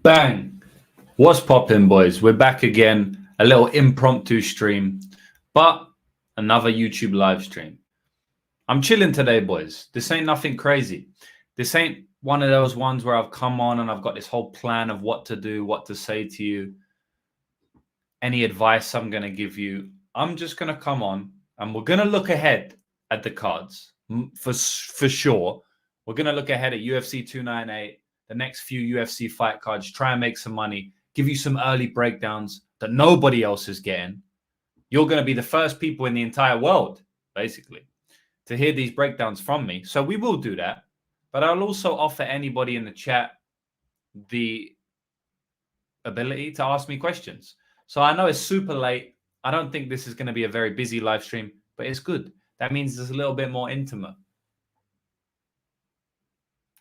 Bang! What's poppin', boys? We're back again. A little impromptu stream, but another YouTube live stream. I'm chilling today, boys. This ain't nothing crazy. This ain't one of those ones where I've come on and I've got this whole plan of what to do, what to say to you, any advice I'm going to give you. I'm just going to come on and we're going to look ahead at the cards for sure. We're going to look ahead at UFC 298, the next few UFC fight cards, try and make some money, give you some early breakdowns that nobody else is getting. You're going to be the first people in the entire world, basically, to hear these breakdowns from me. So we will do that. But I'll also offer anybody in the chat the ability to ask me questions. So I know it's super late. I don't think this is going to be a very busy live stream, but it's good. That means it's a little bit more intimate.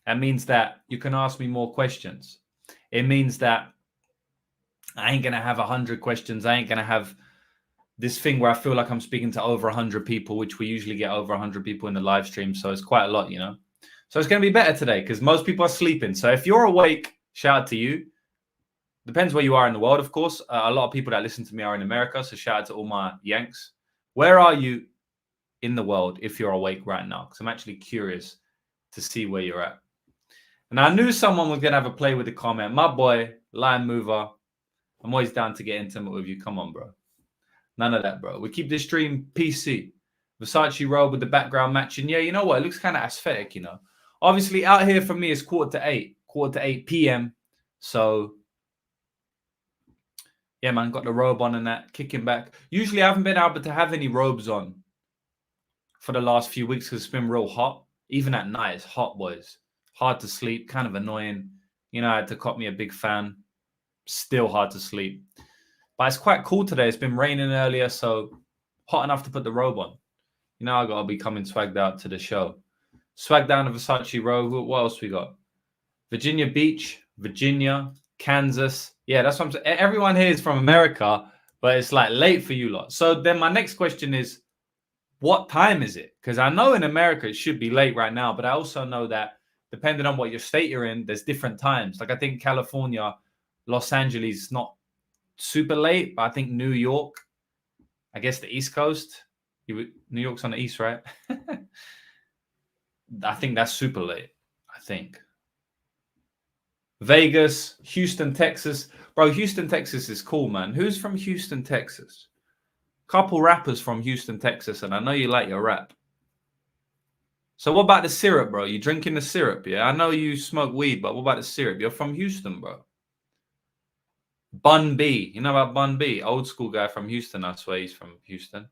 That means that you can ask me more questions. It means that I ain't going to have 100 questions. I ain't going to have this thing where I feel like I'm speaking to over 100 people, which we usually get over 100 people in the live stream. So it's quite a lot, you know. So it's going to be better today because most people are sleeping. So if you're awake, shout out to you. Depends where you are in the world, of course. A lot of people that listen to me are in America. So shout out to all my Yanks. Where are you in the world if you're awake right now? Because I'm actually curious to see where you're at. And I knew someone was going to have a play with the comment. My boy, Line Mover. I'm always down to get intimate with you. Come on, bro. None of that, bro. We keep this stream PC. Versace robe with the background matching. Yeah, you know what? It looks kind of aesthetic, you know. Obviously, out here for me, it's quarter to 8 p.m. So, yeah, man, got the robe on and that, kicking back. Usually, I haven't been able to have any robes on for the last few weeks because it's been real hot. Even at night, it's hot, boys. Hard to sleep, kind of annoying. You know, I had to cop me a big fan. Still hard to sleep. But it's quite cool today. It's been raining earlier, so hot enough to put the robe on. You know, I got to be coming swagged out to the show. Swagged down a Versace robe. What else we got? Virginia Beach, Virginia, Kansas. Yeah, that's what I'm saying. Everyone here is from America, but it's like late for you lot. So then my next question is, what time is it? Because I know in America it should be late right now, but I also know that depending on what your state you're in, there's different times. Like I think California, Los Angeles, not super late, but I think New York, I guess the East Coast. New York's on the East, right? I think that's super late, I think. Vegas, Houston, Texas. Bro, Houston, Texas is cool, man. Who's from Houston, Texas? Couple rappers from Houston, Texas, and I know you like your rap. So what about the syrup, bro? You drinking the syrup, yeah? I know you smoke weed, but what about the syrup? You're from Houston, bro. Bun B. You know about Bun B? Old school guy from Houston. I swear he's from Houston.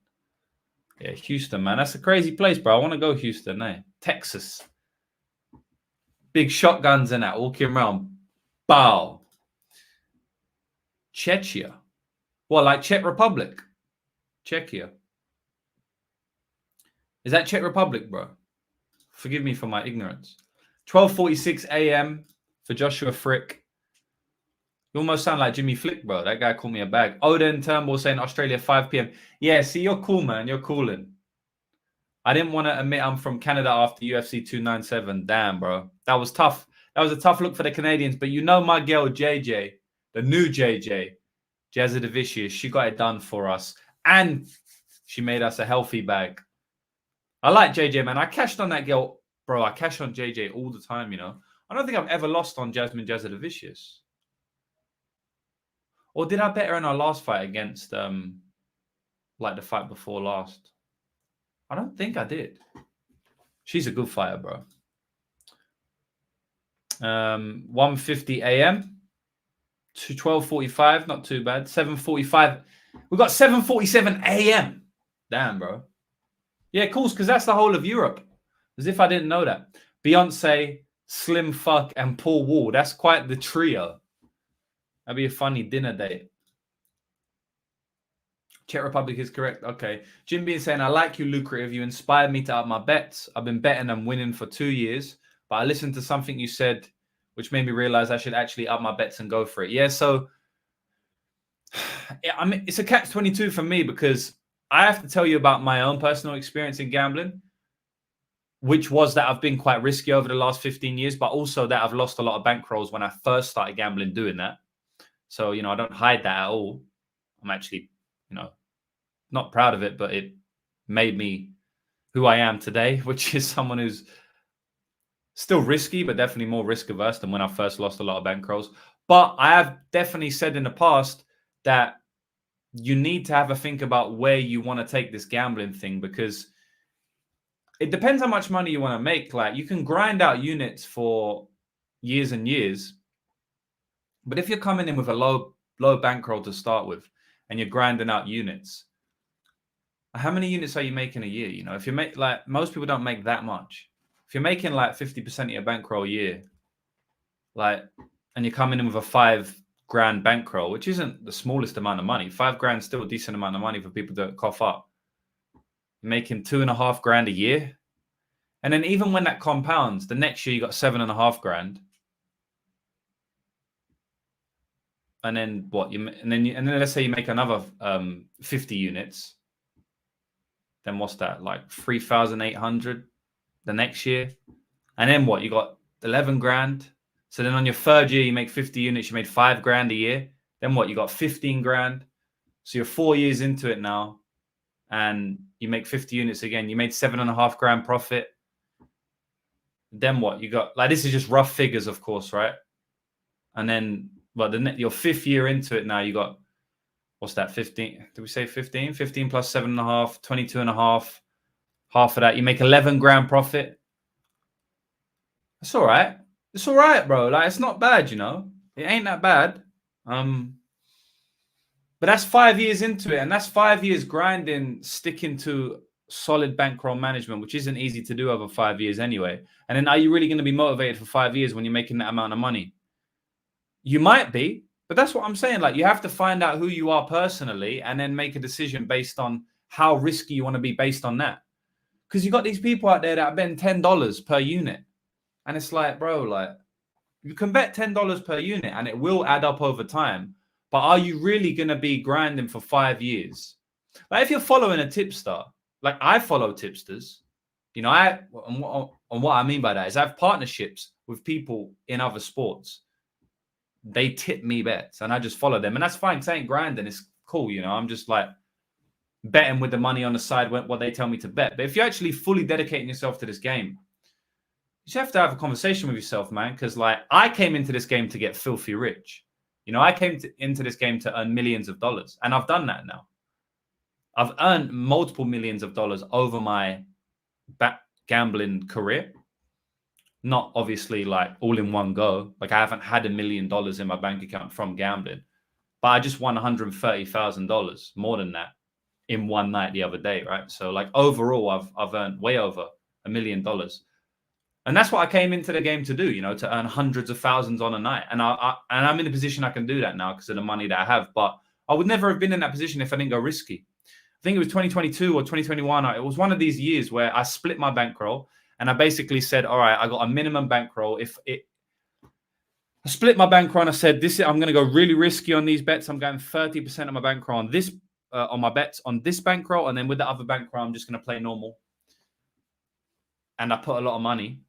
Yeah, Houston, man. That's a crazy place, bro. I want to go Houston, eh? Texas. Big shotguns and that, walking around. Bow. Czechia. What, like Czech Republic? Czechia. Is that Czech Republic, bro? Forgive me for my ignorance. 12:46 a.m. for Joshua Frick. You almost sound like Jimmy Flick, bro. That guy called me a bag. Odin Turnbull saying Australia 5 p.m. Yeah, see, you're cool, man. You're cooling. I didn't want to admit I'm from Canada after UFC 297. Damn, bro. That was tough. That was a tough look for the Canadians. But you know my girl, JJ, the new JJ, Jazza Devicius, she got it done for us. And she made us a healthy bag. I like JJ, man. I cashed on that girl. Bro, I cash on JJ all the time, you know. I don't think I've ever lost on Jasmine Jazza Devicius. Or did I bet her in our last fight against, like the fight before last? I don't think I did. She's a good fighter, bro. 1:50 a.m. to 12:45, not too bad. 7:45. We got 7:47 a.m. Damn, bro. Yeah, cool, because that's the whole of Europe. As if I didn't know that. Beyonce, Slim Fuck, and Paul Wall. That's quite the trio. That'd be a funny dinner date. Czech Republic is correct. Okay. Jim Bean saying, I like you, Lucrative. You inspired me to up my bets. I've been betting and winning for 2 years, but I listened to something you said, which made me realize I should actually up my bets and go for it. Yeah, so I mean, it's a catch-22 for me because I have to tell you about my own personal experience in gambling. which was that I've been quite risky over the last 15 years, but also that I've lost a lot of bankrolls when I first started gambling doing that. So, I don't hide that at all. I'm actually, not proud of it, but it made me who I am today, which is someone who's still risky, but definitely more risk averse than when I first lost a lot of bankrolls. But I have definitely said in the past that you need to have a think about where you want to take this gambling thing, because it depends how much money you want to make. Like, you can grind out units for years and years, but if you're coming in with a low bankroll to start with and you're grinding out units, how many units are you making a year? If you make, like, most people don't make that much. If you're making like 50% of your bankroll a year, like, and you're coming in with a $5,000 bankroll, which isn't the smallest amount of money. $5,000 still a decent amount of money for people to cough up. You're making $2,500 a year. And then even when that compounds, the next year you got $7,500. And then what? And then let's say you make another 50 units. Then what's that? Like 3,800 the next year. And then what? You got 11 grand. So then on your third year, you make 50 units, you made $5,000 a year. Then what? You got 15 grand. So you're 4 years into it now, and you make 50 units again. You made $7,500 profit. Then what? You got, like, this is just rough figures, of course, right? And then, well, your fifth year into it now, you got, what's that? 15? Did we say 15? 15 plus 7.5, 22.5. Half of that, you make 11 grand profit. That's all right. It's all right, bro. Like, it's not bad, It ain't that bad. But that's 5 years into it, and that's 5 years grinding, sticking to solid bankroll management, which isn't easy to do over 5 years anyway. And then are you really going to be motivated for 5 years when you're making that amount of money? You might be, but that's what I'm saying. Like, you have to find out who you are personally and then make a decision based on how risky you want to be based on that. Because you got these people out there that bet $10 per unit. And it's like, bro, like, you can bet $10 per unit and it will add up over time. But are you really going to be grinding for 5 years? Like, if you're following a tipster, like I follow tipsters, and what I mean by that is I have partnerships with people in other sports. They tip me bets and I just follow them. And that's fine. Because I ain't grinding. It's cool. I'm just like betting with the money on the side what they tell me to bet. But if you're actually fully dedicating yourself to this game, you just have to have a conversation with yourself, man. Because, like, I came into this game to get filthy rich. I came into this game to earn millions of dollars. And I've done that now. I've earned multiple millions of dollars over my gambling career. Not obviously like all in one go. Like, I haven't had $1 million in my bank account from gambling. But I just won $130,000, more than that, in one night the other day, right? So, like, overall, I've earned way over $1 million. And that's what I came into the game to do, to earn hundreds of thousands on a night. And I'm in a position I can do that now because of the money that I have. But I would never have been in that position if I didn't go risky. I think it was 2022 or 2021. It was one of these years where I split my bankroll and I basically said, all right, I got a minimum bankroll. I split my bankroll and I said, I'm going to go really risky on these bets. I'm going 30% of my bankroll on this, on my bets on this bankroll. And then with the other bankroll, I'm just going to play normal. And I put a lot of money,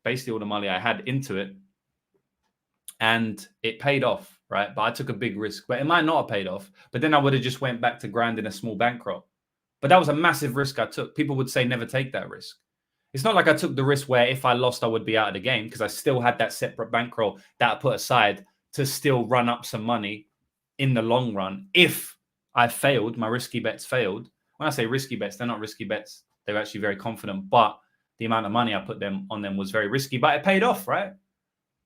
basically all the money I had, into it, and it paid off, right? But I took a big risk, but it might not have paid off. But then I would have just went back to grinding a small bankroll. But that was a massive risk I took. People would say never take that risk. It's not like I took the risk where if I lost, I would be out of the game, because I still had that separate bankroll that I put aside to still run up some money in the long run. If I failed, my risky bets failed. When I say risky bets, they're not risky bets. They're actually very confident, but the amount of money I put on them was very risky, but it paid off, right?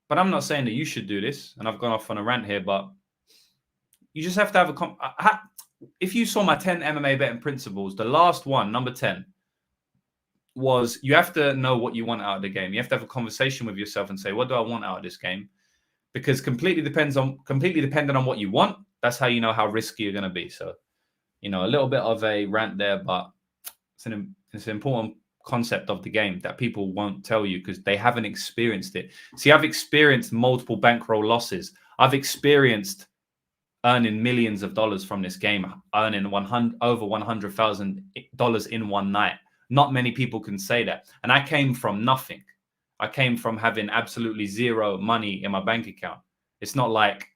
But I'm not saying that you should do this, and I've gone off on a rant here, but you just have to have if you saw my 10 MMA betting principles, the last one, number 10, was you have to know what you want out of the game. You have to have a conversation with yourself and say, what do I want out of this game? Because completely dependent on what you want, that's how you know how risky you're going to be. So, a little bit of a rant there, but it's an important concept of the game that people won't tell you because they haven't experienced it. See, I've experienced multiple bankroll losses. I've experienced earning millions of dollars from this game, earning over $100,000 in one night. Not many people can say that. And I came from nothing. I came from having absolutely zero money in my bank account. It's not like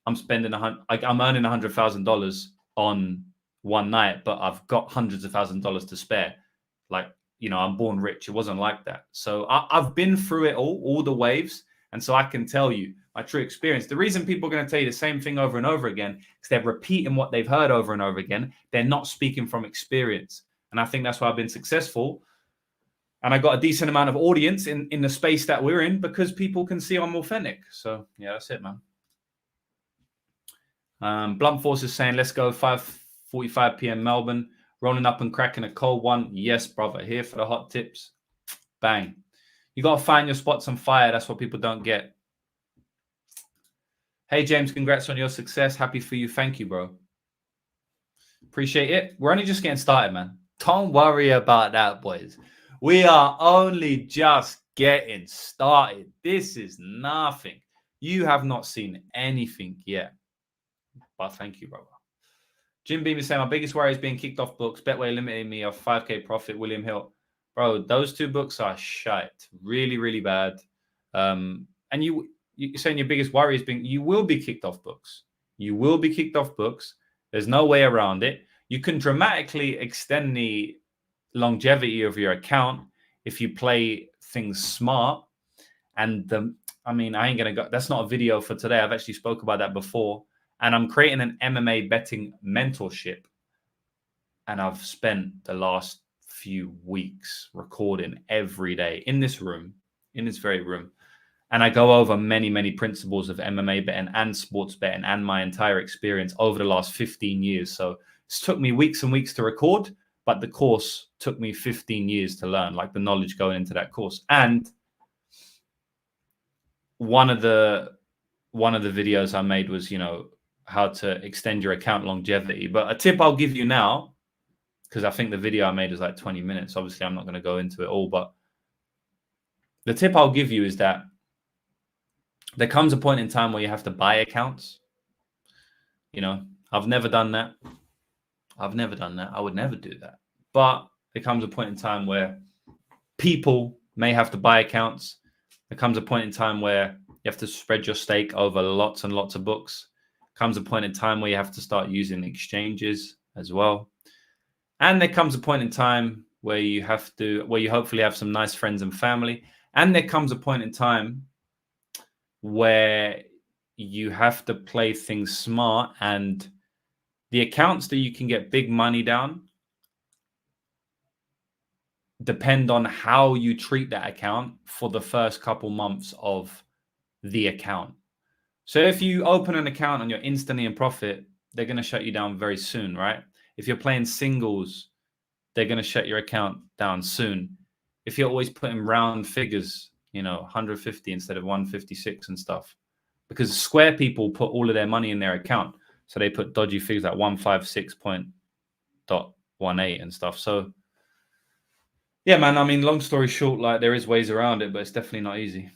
I'm spending I'm earning $100,000 on one night, but I've got hundreds of thousands of dollars to spare. Like, you know, I'm born rich. It wasn't like that. So I've been through it all the waves. And so I can tell you my true experience. The reason people are going to tell you the same thing over and over again is they're repeating what they've heard over and over again. They're not speaking from experience. And I think that's why I've been successful. And I got a decent amount of audience in the space that we're in because people can see I'm authentic. So, yeah, that's it, man. Blunt Force is saying, let's go 5:45 p.m. Melbourne. Rolling up and cracking a cold one. Yes, brother. Here for the hot tips. Bang. You got to find your spots on fire. That's what people don't get. Hey, James, congrats on your success. Happy for you. Thank you, bro. Appreciate it. We're only just getting started, man. Don't worry about that, boys. We are only just getting started. This is nothing. You have not seen anything yet. But thank you, brother. Jim Beam is saying, my biggest worry is being kicked off books. Betway limiting me of 5K profit. William Hill. Bro, those two books are shite. Really, really bad. And you're saying your biggest worry is you will be kicked off books. You will be kicked off books. There's no way around it. You can dramatically extend the longevity of your account if you play things smart. And I ain't going to go. That's not a video for today. I've actually spoke about that before. And I'm creating an MMA betting mentorship. And I've spent the last few weeks recording every day in this room, in this very room. And I go over many, many principles of MMA betting and sports betting and my entire experience over the last 15 years. So it's took me weeks and weeks to record, but the course took me 15 years to learn, like the knowledge going into that course. And one of the videos I made was, how to extend your account longevity. But a tip I'll give you now, because I think the video I made is like 20 minutes. Obviously, I'm not going to go into it all, but the tip I'll give you is that there comes a point in time where you have to buy accounts. I've never done that. I would never do that. But there comes a point in time where people may have to buy accounts. There comes a point in time where you have to spread your stake over lots and lots of books. Comes a point in time where you have to start using exchanges as well. And there comes a point in time where you hopefully have some nice friends and family. And there comes a point in time where you have to play things smart, and the accounts that you can get big money down depend on how you treat that account for the first couple months of the account. So if you open an account and you're instantly in profit, they're going to shut you down very soon, right? If you're playing singles, they're going to shut your account down soon. If you're always putting round figures, 150 instead of 156 and stuff, because Square people put all of their money in their account. So they put dodgy figures like 156.18 and stuff. So yeah, man, long story short, like there is ways around it, but it's definitely not easy.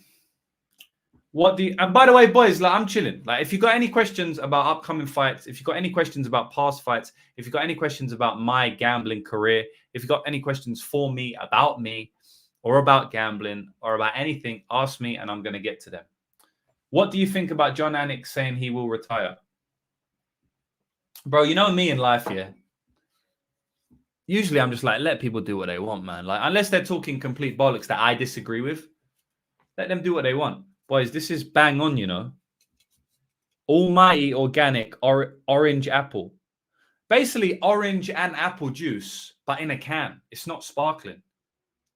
And by the way, boys, like I'm chilling. Like if you got any questions about upcoming fights, if you got any questions about past fights, if you got any questions about my gambling career, if you got any questions for me, about me, or about gambling, or about anything, ask me and I'm going to get to them. What do you think about Jon Anik saying he will retire? Bro, you know me in life, yeah? Usually I'm just like, let people do what they want, man. Like, unless they're talking complete bollocks that I disagree with, let them do what they want. Boys, this is bang on, Almighty organic orange apple. Basically, orange and apple juice, but in a can. It's not sparkling.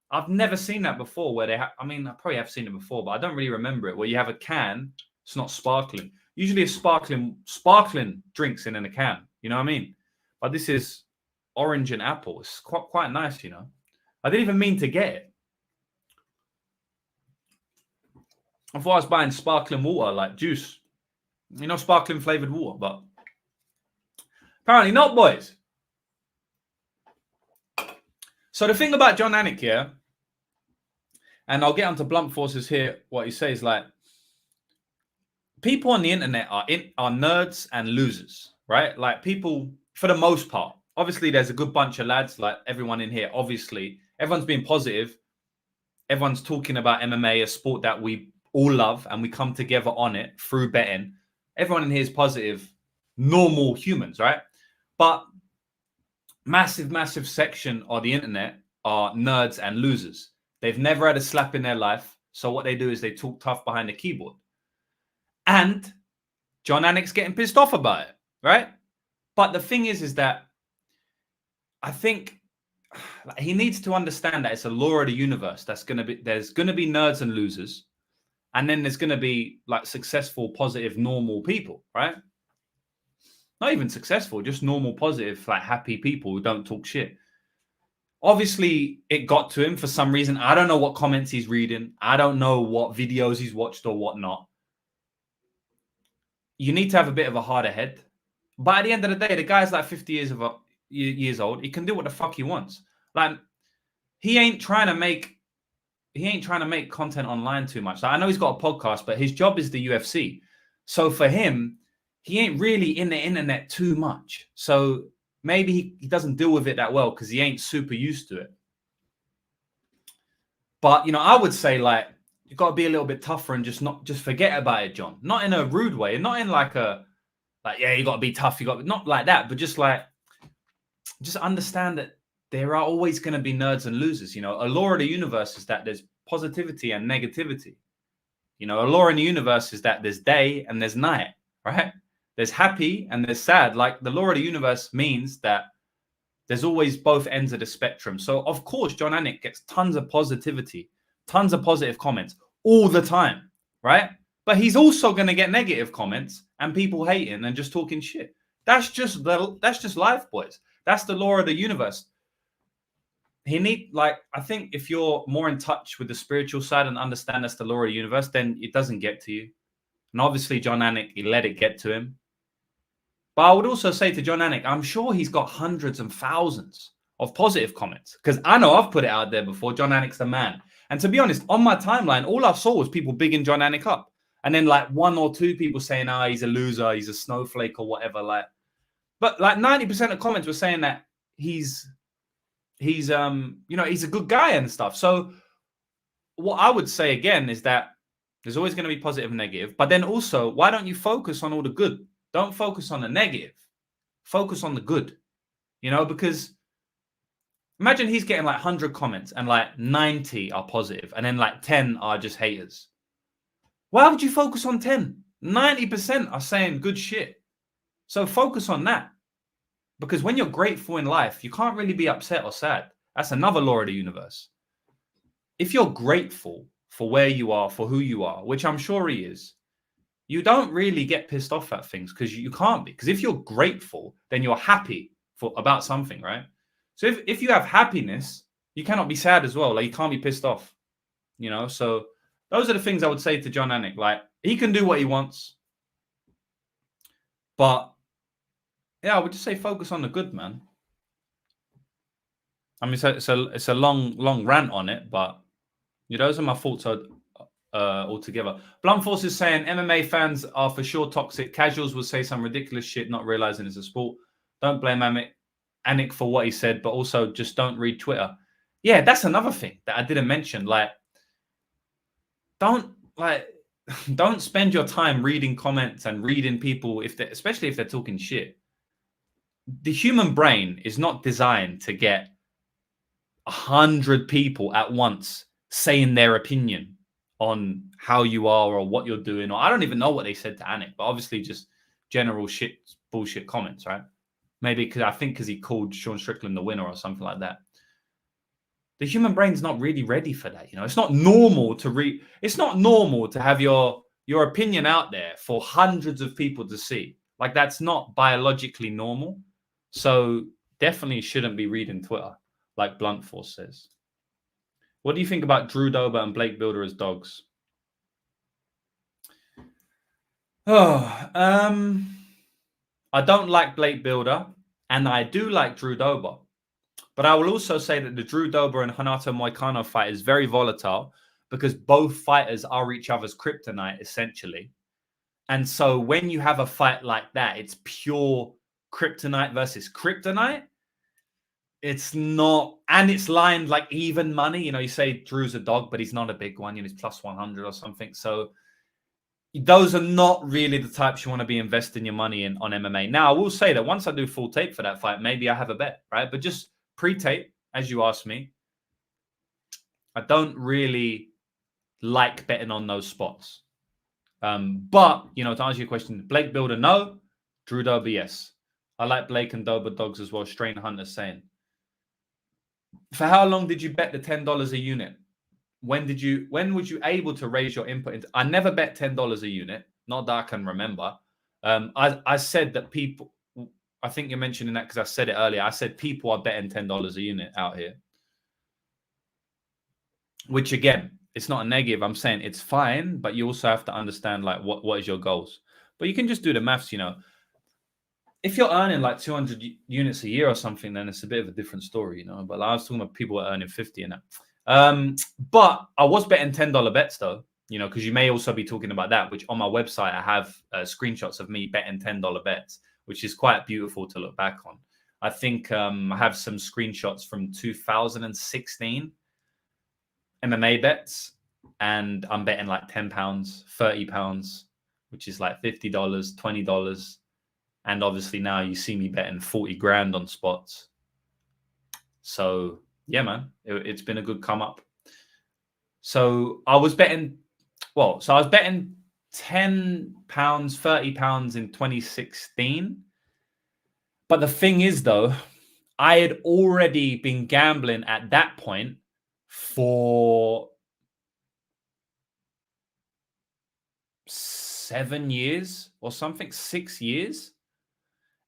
I've never seen that before where they have, I probably have seen it before, but I don't really remember it, where you have a can, it's not sparkling. Usually it's sparkling drinks in a can, you know what I mean? But this is orange and apple. It's quite nice, I didn't even mean to get it. I thought I was buying sparkling water, like juice. Sparkling flavored water, but apparently not, boys. So the thing about Jon Anik here, and I'll get onto Blunt Forces here, what he says, like, people on the internet are nerds and losers, right? Like people, for the most part, obviously there's a good bunch of lads, like everyone in here. Obviously, everyone's being positive. Everyone's talking about MMA, a sport that we all love, and we come together on it through betting. Everyone in here is positive, normal humans, right? But massive section of the internet are nerds and losers. They've never had a slap in their life. So what they do is they talk tough behind the keyboard. And John Anik's getting pissed off about it, right? But the thing is that I think he needs to understand that it's a law of the universe. There's going to be nerds and losers. And then there's going to be like successful, positive, normal people, right? Not even successful, just normal, positive, like happy people who don't talk shit. Obviously, it got to him for some reason. I don't know what comments he's reading. I don't know what videos he's watched or whatnot. You need to have a bit of a harder head. But at the end of the day, the guy's like 50 years old. He can do what the fuck he wants. Like, he ain't trying to make content online too much. Like, I know he's got a podcast, but his job is the UFC. So for him, he ain't really in the internet too much. So maybe he doesn't deal with it that well because he ain't super used to it. But, you know, I would say, like, you've got to be a little bit tougher and just forget about it, John. Not in a rude way. Not in like yeah, you got to be tough. Not like that, but just understand that there are always going to be nerds and losers. You know, a law of the universe is that there's positivity and negativity. You know, a law in the universe is that there's day and there's night, right? There's happy and there's sad. Like, the law of the universe means that there's always both ends of the spectrum. So, of course, John Anik gets tons of positivity, tons of positive comments all the time, right? But he's also going to get negative comments and people hating and just talking shit. That's just life, boys. That's the law of the universe. I think if you're more in touch with the spiritual side and understand that's the law of the universe, then it doesn't get to you. And obviously, John Anik, he let it get to him. But I would also say to John Anik, I'm sure he's got hundreds and thousands of positive comments. Because I know I've put it out there before. John Anik's the man. And to be honest, on my timeline, all I saw was people bigging John Anik up. And then like one or two people saying, he's a loser, he's a snowflake or whatever. But like 90% of comments were saying that he's a good guy and stuff. So what I would say again is that there's always going to be positive and negative. But then also, why don't you focus on all the good? Don't focus on the negative. Focus on the good. You know, because imagine he's getting like 100 comments and like 90 are positive and then like 10 are just haters. Why would you focus on 10? 90% are saying good shit. So focus on that. Because when you're grateful in life, you can't really be upset or sad. That's another law of the universe. If you're grateful for where you are, for who you are, which I'm sure he is, you don't really get pissed off at things because you can't be. Because if you're grateful, then you're happy about something, right? So if you have happiness, you cannot be sad as well. Like, you can't be pissed off, you know? So those are the things I would say to John Anik. Like, he can do what he wants. But yeah, I would just say focus on the good, man. I mean, it's a long rant on it, but those are my thoughts altogether. Blunt Force is saying MMA fans are for sure toxic. Casuals will say some ridiculous shit, not realizing it's a sport. Don't blame Anik for what he said, but also just don't read Twitter. Yeah, that's another thing that I didn't mention. Like, don't spend your time reading comments and reading people, especially if they're talking shit. The human brain is not designed to get 100 people at once saying their opinion on how you are or what you're doing. Or I don't even know what they said to Anik, but obviously just general bullshit comments, right? Maybe because he called Sean Strickland the winner or something like that. The human brain's not really ready for that. It's not normal to read. It's not normal to have your opinion out there for hundreds of people to see. Like, that's not biologically normal. So definitely shouldn't be reading Twitter, like Blunt Force says. What do you think about Drew Dober and Blake Builder as dogs? I don't like Blake Builder, and I do like Drew Dober. But I will also say that the Drew Dober and Renato Moicano fight is very volatile because both fighters are each other's kryptonite, essentially. And so when you have a fight like that, it's pure kryptonite versus kryptonite. It's not, and it's lined like even money. You know, you say Drew's a dog, but he's not a big one. You know, he's plus 100 or something. So those are not really the types you want to be investing your money in on MMA. Now, I will say that once I do full tape for that fight, maybe I have a bet, right? But just pre-tape, as you asked me, I don't really like betting on those spots. But, you know, to answer your question, Blake Builder, no. Drew Dober, yes. I like Blake and Dober dogs as well. Strain Hunter saying. For how long did you bet the $10 a unit? When was you able to raise your input into? I never bet $10 a unit, not that I can remember. I said that people, I think you're mentioning that because I said it earlier. I said people are betting $10 a unit out here. Which again, it's not a negative. I'm saying it's fine, but you also have to understand like what is your goals. But you can just do the maths, you know. If you're earning like 200 units a year or something, then it's a bit of a different story, you know. But I was talking about people earning 50 and that. But I was betting $10 bets though, you know, because you may also be talking about that, which on my website I have screenshots of me betting $10 bets, which is quite beautiful to look back on. I think I have some screenshots from 2016 MMA bets, and I'm betting like £10, £30, which is like $50, $20. And obviously now you see me betting 40 grand on spots. So yeah, man, it's been a good come up. So I was betting, so I was betting £10, £30 in 2016. But the thing is though, I had already been gambling at that point for 7 years or something, 6 years.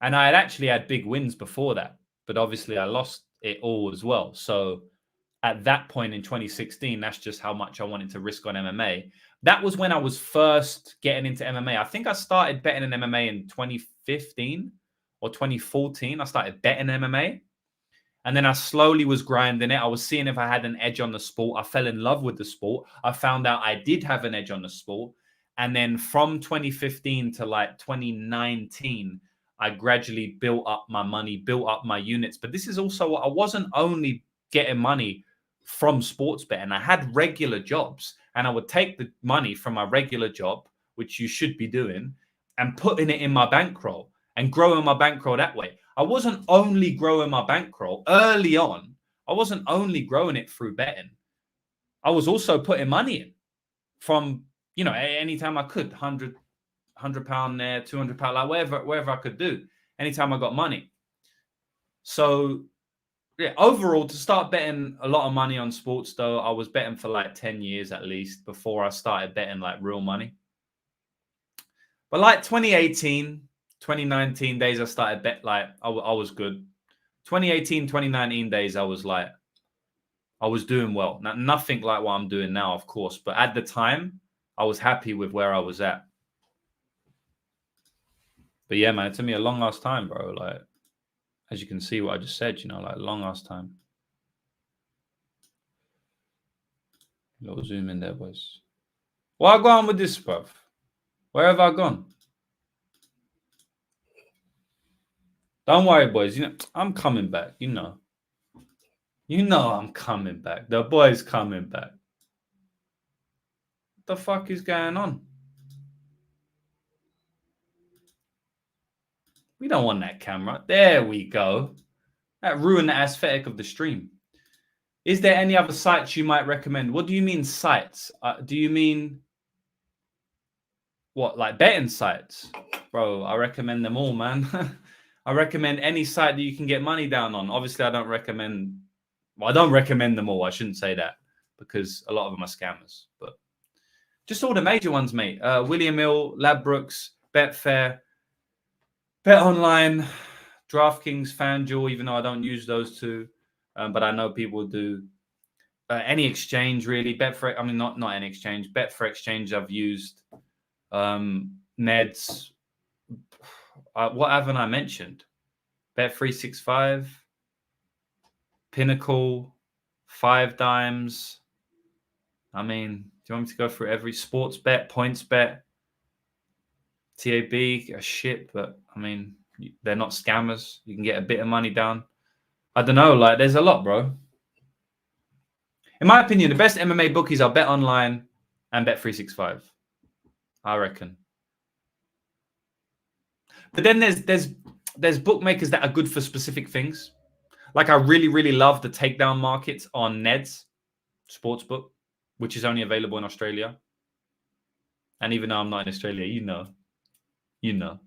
And I had actually had big wins before that, but obviously I lost it all as well. So at that point in 2016, that's just how much I wanted to risk on MMA. That was when I was first getting into MMA. I think I started betting in MMA in 2015 or 2014. I started betting MMA. And then I slowly was grinding it. I was seeing if I had an edge on the sport. I fell in love with the sport. I found out I did have an edge on the sport. And then from 2015 to like 2019, I gradually built up my money, built up my units. But this is also what I wasn't only getting money from sports betting. I had regular jobs, and I would take the money from my regular job, which you should be doing, and putting it in my bankroll and growing my bankroll that way. I wasn't only growing my bankroll early on. I wasn't only growing it through betting. I was also putting money in from, you know, anytime I could, £100 there, £200, like wherever I could do, anytime I got money. So yeah, overall, to start betting a lot of money on sports though, I was betting for like 10 years at least before I started betting like real money. But like 2018, 2019 days, I started bet like I was good. 2018, 2019 days, I was doing well. Now, nothing like what I'm doing now, of course. But at the time, I was happy with where I was at. But yeah, man, it took me a long ass time, bro. Like, as you can see what I just said, you know, like long ass time. Little zoom in there, boys. Where I gone with this, bruv? Where have I gone? Don't worry, boys. You know, I'm coming back. You know I'm coming back. The boy's coming back. What the fuck is going on? We don't want that camera. There we go. That ruined the aesthetic of the stream. Is there any other sites you might recommend? What do you mean sites? Do you mean what, like betting sites? Bro, I recommend them all, man. I recommend any site that you can get money down on. Obviously, I don't recommend them all. I shouldn't say that because a lot of them are scammers. But just all the major ones, mate. William Hill, Ladbrokes, Betfair, Bet Online, DraftKings, FanDuel, even though I don't use those two. But I know people do. Any exchange, really. Betfair, I mean, not any exchange. Betfair exchange I've used. Neds. What haven't I mentioned? Bet365, Pinnacle, Five Dimes. I mean, do you want me to go through every sports bet, points bet, TAB, a shit, but I mean, they're not scammers. You can get a bit of money down. I don't know. Like, there's a lot, bro. In my opinion, the best MMA bookies are Bet Online and Bet365. I reckon. But then there's bookmakers that are good for specific things. Like, I really love the takedown markets on Ned's Sportsbook, which is only available in Australia. And even though I'm not in Australia, you know.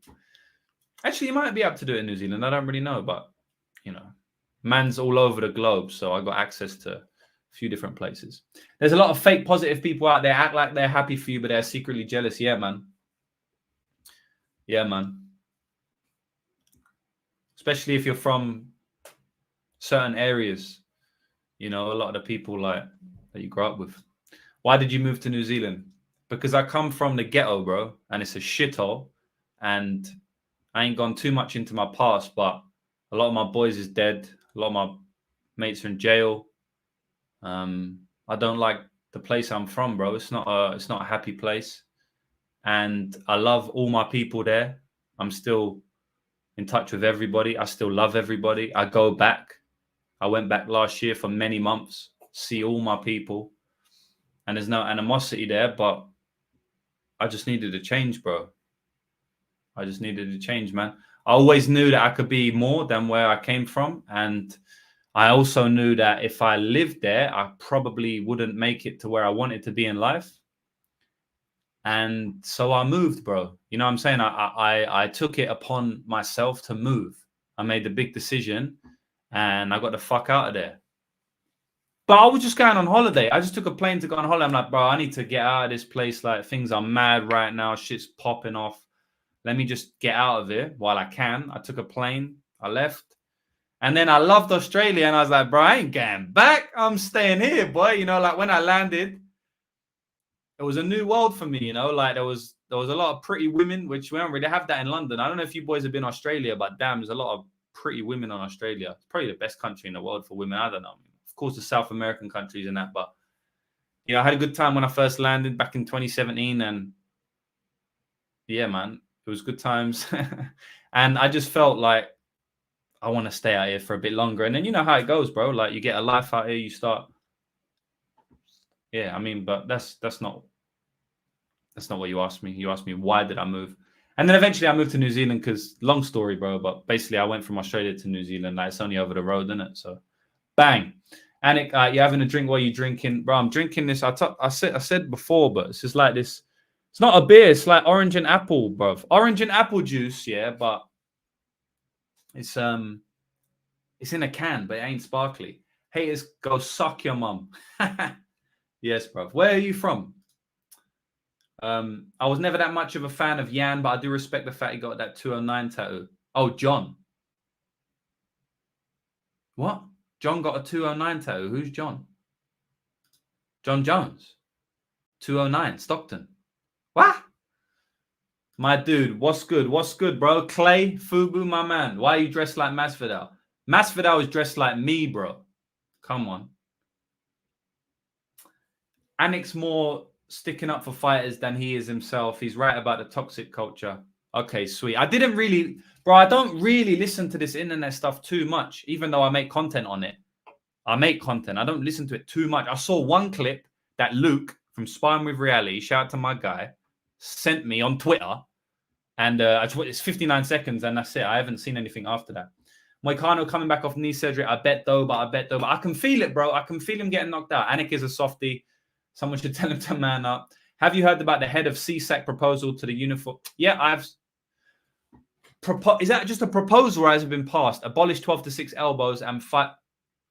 Actually, you might be able to do it in New Zealand. I don't really know, but, man's all over the globe, so I got access to a few different places. There's a lot of fake positive people out there, act like they're happy for you, but they're secretly jealous. Yeah, man. Yeah, man. Especially if you're from certain areas, a lot of the people like that you grew up with. Why did you move to New Zealand? Because I come from the ghetto, bro, and it's a shithole. And I ain't gone too much into my past, but a lot of my boys is dead. A lot of my mates are in jail. I don't like the place I'm from, bro. It's not a happy place. And I love all my people there. I'm still in touch with everybody. I still love everybody. I go back. I went back last year for many months, see all my people. And there's no animosity there, but I just needed a change, bro. I just needed a change, man. I always knew that I could be more than where I came from. And I also knew that if I lived there, I probably wouldn't make it to where I wanted to be in life. And so I moved, bro. You know what I'm saying? I took it upon myself to move. I made the big decision and I got the fuck out of there. But I was just going on holiday. I just took a plane to go on holiday. I'm like, bro, I need to get out of this place. Like, things are mad right now. Shit's popping off. Let me just get out of here while I can. I took a plane. I left. And then I loved Australia. And I was like, bro, I ain't going back. I'm staying here, boy. Like when I landed, it was a new world for me, like there was a lot of pretty women, which we don't really have that in London. I don't know if you boys have been to Australia, but damn, there's a lot of pretty women on Australia. It's probably the best country in the world for women. I don't know. Of course, the South American countries and that, but I had a good time when I first landed back in 2017, and yeah, man, it was good times. And I just felt like I want to stay out here for a bit longer. And then you know how it goes, bro. Like, you get a life out here, you start. Yeah, I mean, but that's not what you asked me. You asked me, why did I move? And then eventually I moved to New Zealand because, long story, bro, but basically I went from Australia to New Zealand. Like, it's only over the road, isn't it? So, bang. Anik, you're having a drink while you're drinking. Bro, I'm drinking this. I said before, but it's just like this. It's not a beer. It's like orange and apple, bro. Orange and apple juice, yeah, but it's in a can, but it ain't sparkly. Haters, go suck your mum. Yes, bro. Where are you from? I was never that much of a fan of Yan, but I do respect the fact he got that 209 tattoo. Oh, John. What? John got a 209 tattoo. Who's John? John Jones. 209, Stockton. What? My dude, what's good? What's good, bro? Clay, Fubu, my man. Why are you dressed like Masvidal? Masvidal is dressed like me, bro. Come on. Anik's more sticking up for fighters than he is himself. He's right about the toxic culture. Okay, sweet. I don't really listen to this internet stuff too much, even though I make content on it. I don't listen to it too much. I saw one clip that Luke from Sparring with Reality, shout out to my guy, sent me on Twitter. And it's 59 seconds, and that's it. I haven't seen anything after that. Moicano coming back off knee surgery. I bet though, but I can feel it, bro. I can feel him getting knocked out. Anik is a softie. Someone should tell him to man up. Have you heard about the head of CSAC proposal to the uniform? Yeah, is that just a proposal or has it been passed? Abolish 12 to 6 elbows and fight.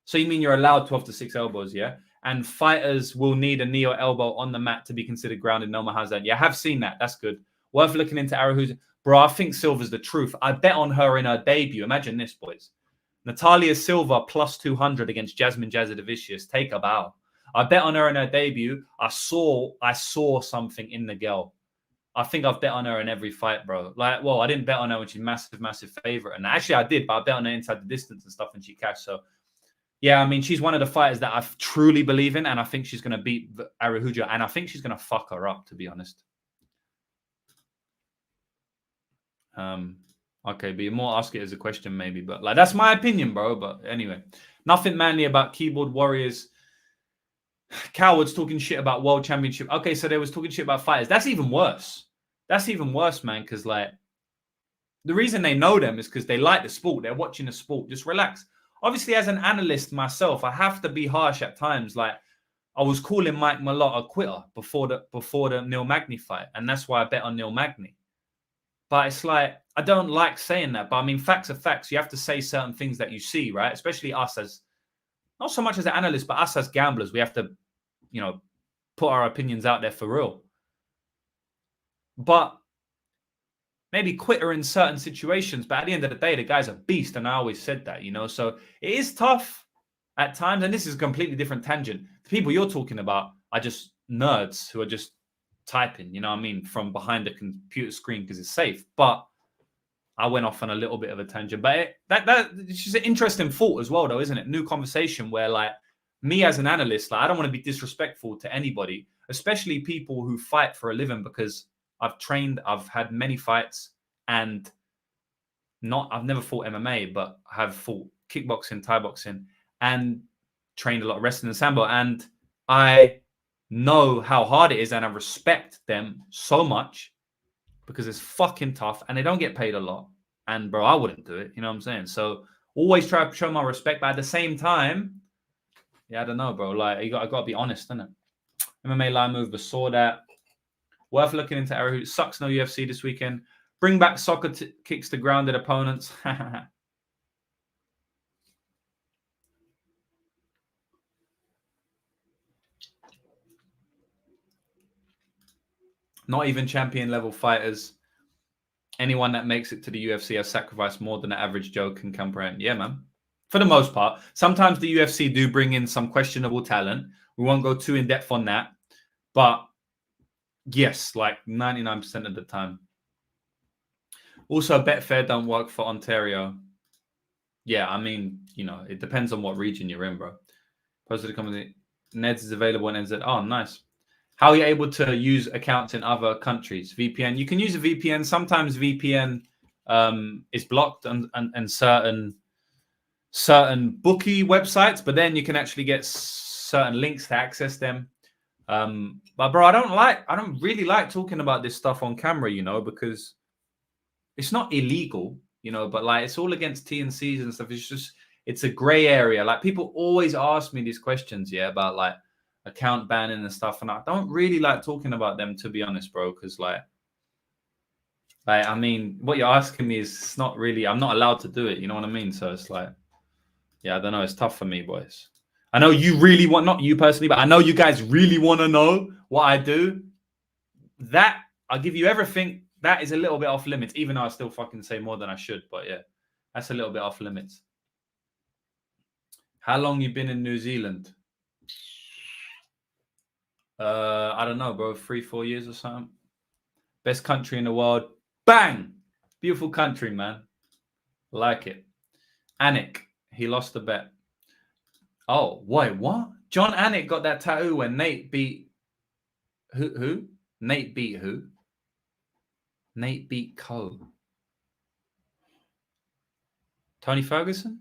So you mean you're allowed 12 to 6 elbows, yeah? And fighters will need a knee or elbow on the mat to be considered grounded. Noma has that. Yeah, I have seen that. That's good. Worth looking into Arahuja. Bro, I think Silva's the truth. I bet on her in her debut. Imagine this, boys. Natalia Silva plus 200 against Jasmine Jazadovicius. Take a bow. I bet on her in her debut. I saw something in the girl. I think I've bet on her in every fight, bro. Like, well, I didn't bet on her when she's massive favorite. And actually I did, but I bet on her inside the distance and stuff and she cashed. So, yeah, I mean, she's one of the fighters that I truly believe in. And I think she's going to beat Arahuja. And I think she's going to fuck her up, to be honest. Okay, but you're more ask it as a question maybe. But like that's my opinion, bro. But anyway, nothing manly about keyboard warriors. Cowards talking shit about world championship. Okay, so they was talking shit about fighters. That's even worse. That's even worse, man. Because like the reason they know them is because they like the sport. They're watching the sport. Just relax. Obviously, as an analyst myself, I have to be harsh at times. Like I was calling Mike Malott a quitter before the Neil Magny fight, and that's why I bet on Neil Magny. But it's like I don't like saying that. But I mean, facts are facts. You have to say certain things that you see, right? Especially us as not so much as an analyst, but us as gamblers. We have to, put our opinions out there for real. But maybe quitter in certain situations. But at the end of the day, the guy's a beast, and I always said that, So it is tough at times, and this is a completely different tangent. The people you're talking about are just nerds who are just typing, from behind a computer screen because it's safe. But I went off on a little bit of a tangent. But it's just an interesting thought as well, though, isn't it? New conversation where, like, me as an analyst, like, I don't want to be disrespectful to anybody, especially people who fight for a living, because I've trained, I've had many fights, and I've never fought MMA, but I have fought kickboxing, Thai boxing, and trained a lot of wrestling and sambo. And I know how hard it is, and I respect them so much because it's fucking tough and they don't get paid a lot. And bro, I wouldn't do it. You know what I'm saying? So always try to show my respect, but at the same time, yeah, I don't know, bro. Like I got to be honest, innit? MMA line move, but saw that. Worth looking into Arrowhoot. Sucks no UFC this weekend. Bring back soccer kicks to grounded opponents. Not even champion level fighters. Anyone that makes it to the UFC has sacrificed more than the average Joe can comprehend. Yeah, man. For the most part. Sometimes the UFC do bring in some questionable talent. We won't go too in depth on that. But yes, like 99% of the time. Also, Betfair don't work for Ontario. Yeah, I mean, it depends on what region you're in, bro. Posted a comment. Neds is available on NZ. Oh, nice. How are you able to use accounts in other countries? VPN. You can use a VPN. Sometimes VPN is blocked and certain bookie websites, but then you can actually get certain links to access them. But bro, I don't really like talking about this stuff on camera, because it's not illegal, but like it's all against T&Cs and stuff. It's a gray area. Like people always ask me these questions, about like account banning and stuff, and I don't really like talking about them, to be honest, bro, because like I mean, what you're asking me is not really, I'm not allowed to do it, you know what I mean? So it's like, yeah, I don't know, it's tough for me, boys. I know you really want, not you personally, but I know you guys really want to know what I do. That, I'll give you everything. That is a little bit off limits, even though I still fucking say more than I should, but yeah, that's a little bit off limits. How long you been in New Zealand? I don't know, bro. 3-4 years or something. Best country in the world. Bang! Beautiful country, man. Like it. Anik, he lost the bet. Oh, wait, what? John Anik got that tattoo when Nate beat who? Nate beat who? Nate beat Cole. Tony Ferguson?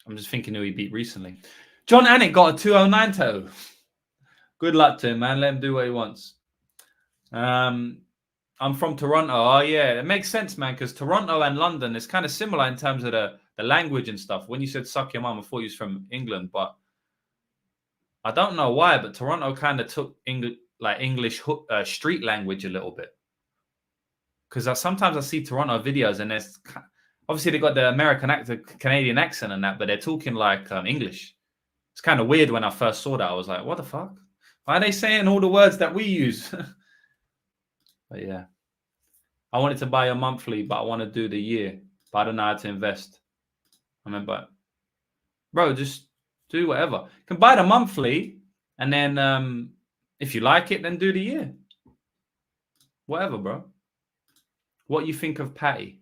I'm just thinking who he beat recently. John Anik got a 209 tattoo. Good luck to him, man. Let him do what he wants. I'm from Toronto. Oh, yeah. It makes sense, man, because Toronto and London is kind of similar in terms of the language and stuff. When you said suck your mum, I thought you was from England, but I don't know why, but Toronto kind of took English street language a little bit. Because sometimes I see Toronto videos and there's obviously they got the American accent, Canadian accent and that, but they're talking like English. It's kind of weird when I first saw that. I was like, what the fuck? Why are they saying all the words that we use? But yeah. I wanted to buy a monthly, but I want to do the year. But I don't know how to invest. I mean, but bro, just do whatever. You can buy the monthly, and then if you like it, then do the year. Whatever, bro. What you think of Patty?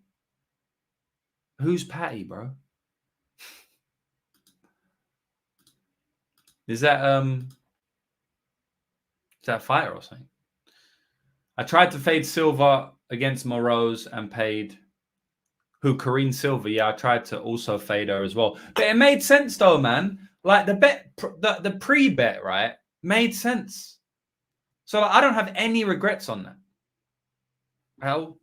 Who's Patty, bro? Is that a fighter or something? I tried to fade Silva against Morose and paid Karine Silva. Yeah, I tried to also fade her as well. But it made sense though, man. Like the pre-bet, right, made sense. So I don't have any regrets on that. Hell,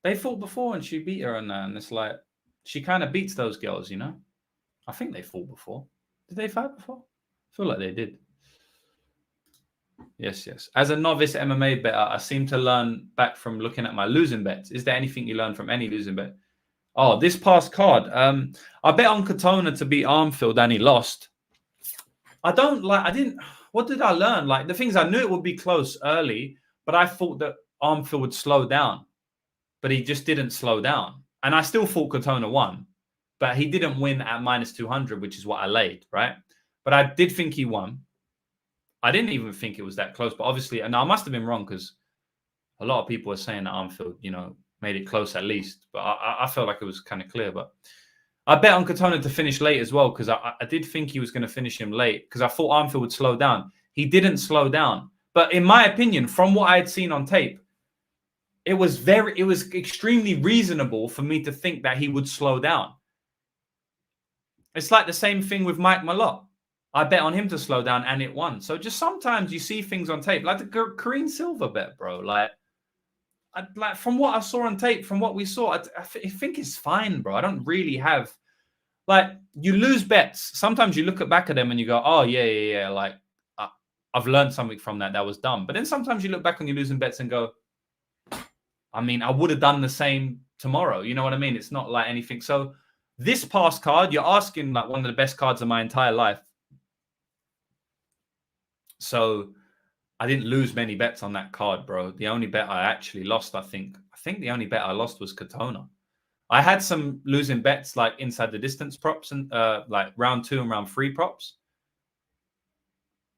they fought before and she beat her on that. And it's like, she kind of beats those girls, you know? I think they fought before. Did they fight before? I feel like they did. Yes. As a novice MMA bettor, I seem to learn back from looking at my losing bets. Is there anything you learn from any losing bet? Oh, this past card. I bet on Katona to beat Armfield and he lost. What did I learn? Like, the things I knew it would be close early, but I thought that Armfield would slow down. But he just didn't slow down. And I still thought Katona won. But he didn't win at -200, which is what I laid, right? But I did think he won. I didn't even think it was that close. But obviously, and I must have been wrong because a lot of people are saying that Armfield, made it close at least. But I felt like it was kind of clear. But I bet on Katona to finish late as well because I did think he was going to finish him late because I thought Armfield would slow down. He didn't slow down. But in my opinion, from what I had seen on tape, it was extremely reasonable for me to think that he would slow down. It's like the same thing with Mike Malott. I bet on him to slow down and it won. So just sometimes you see things on tape, like the Karine Silva bet, bro. Like from what I saw on tape, from what we saw, I think it's fine, bro. I don't really have, like, you lose bets. Sometimes you look back at them and you go, oh, yeah. Like, I've learned something from that. That was dumb. But then sometimes you look back on your losing bets and go, I mean, I would have done the same tomorrow. You know what I mean? It's not like anything. So this past card, you're asking like one of the best cards of my entire life. So I didn't lose many bets on that card, bro. The only bet I actually lost, I think the only bet I lost was Katona. I had some losing bets like inside the distance props and like round 2 and round 3 props.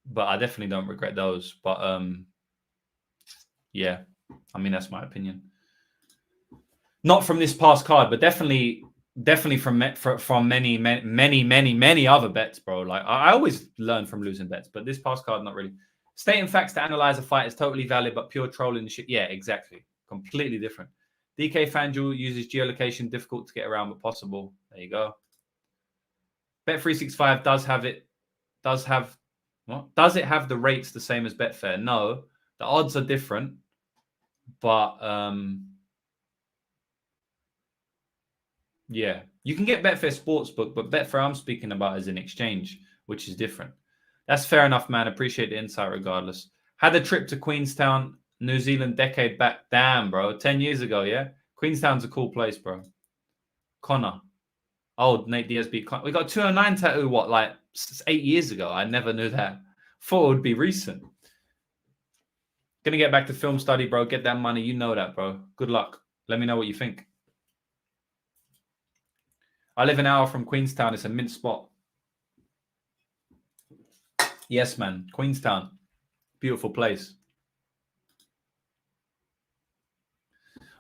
But I definitely don't regret those. But yeah, I mean, that's my opinion. Not from this past card, but definitely from many other bets, bro. Like, I always learn from losing bets, but this past card, not really. Stating facts to analyze a fight is totally valid, but pure trolling shit. Yeah, exactly. Completely different. DK FanDuel uses geolocation, difficult to get around, but possible. There you go. Bet365 does have it. Does it have the rates the same as Betfair? No, the odds are different, but yeah, you can get Betfair Sportsbook, but Betfair I'm speaking about is an exchange, which is different. That's fair enough, man. Appreciate the insight regardless. Had a trip to Queenstown, New Zealand, decade back. Damn, bro. 10 years ago, yeah? Queenstown's a cool place, bro. Connor. Oh, Nate Diaz beat Connor. We got 209 tattoo, what, like 8 years ago? I never knew that. Thought it would be recent. Gonna get back to film study, bro. Get that money. You know that, bro. Good luck. Let me know what you think. I live an hour from Queenstown. It's a mint spot. Yes, man. Queenstown. Beautiful place.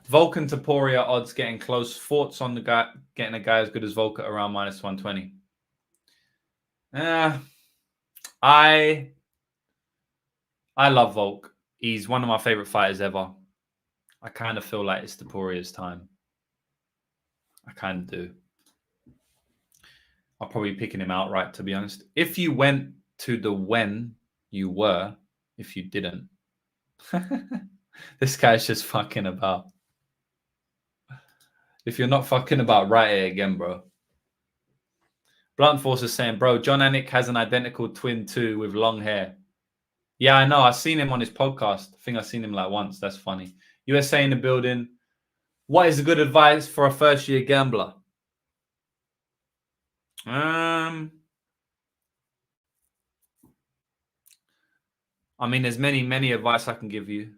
Vulcan Taporia odds getting close. Thoughts on the guy getting a guy as good as Volker around -120? I love Volk. He's one of my favorite fighters ever. I kind of feel like it's Taporia's time. I kind of do. I'll probably be picking him outright, to be honest. If you went to the when you were, if you didn't. This guy's just fucking about. If you're not fucking about, write it again, bro. Blunt Force is saying, bro, John Anik has an identical twin too with long hair. Yeah, I know. I've seen him on his podcast. I think I've seen him like once. That's funny. USA in the building. What is good advice for a first-year gambler? I mean, there's many advice I can give you.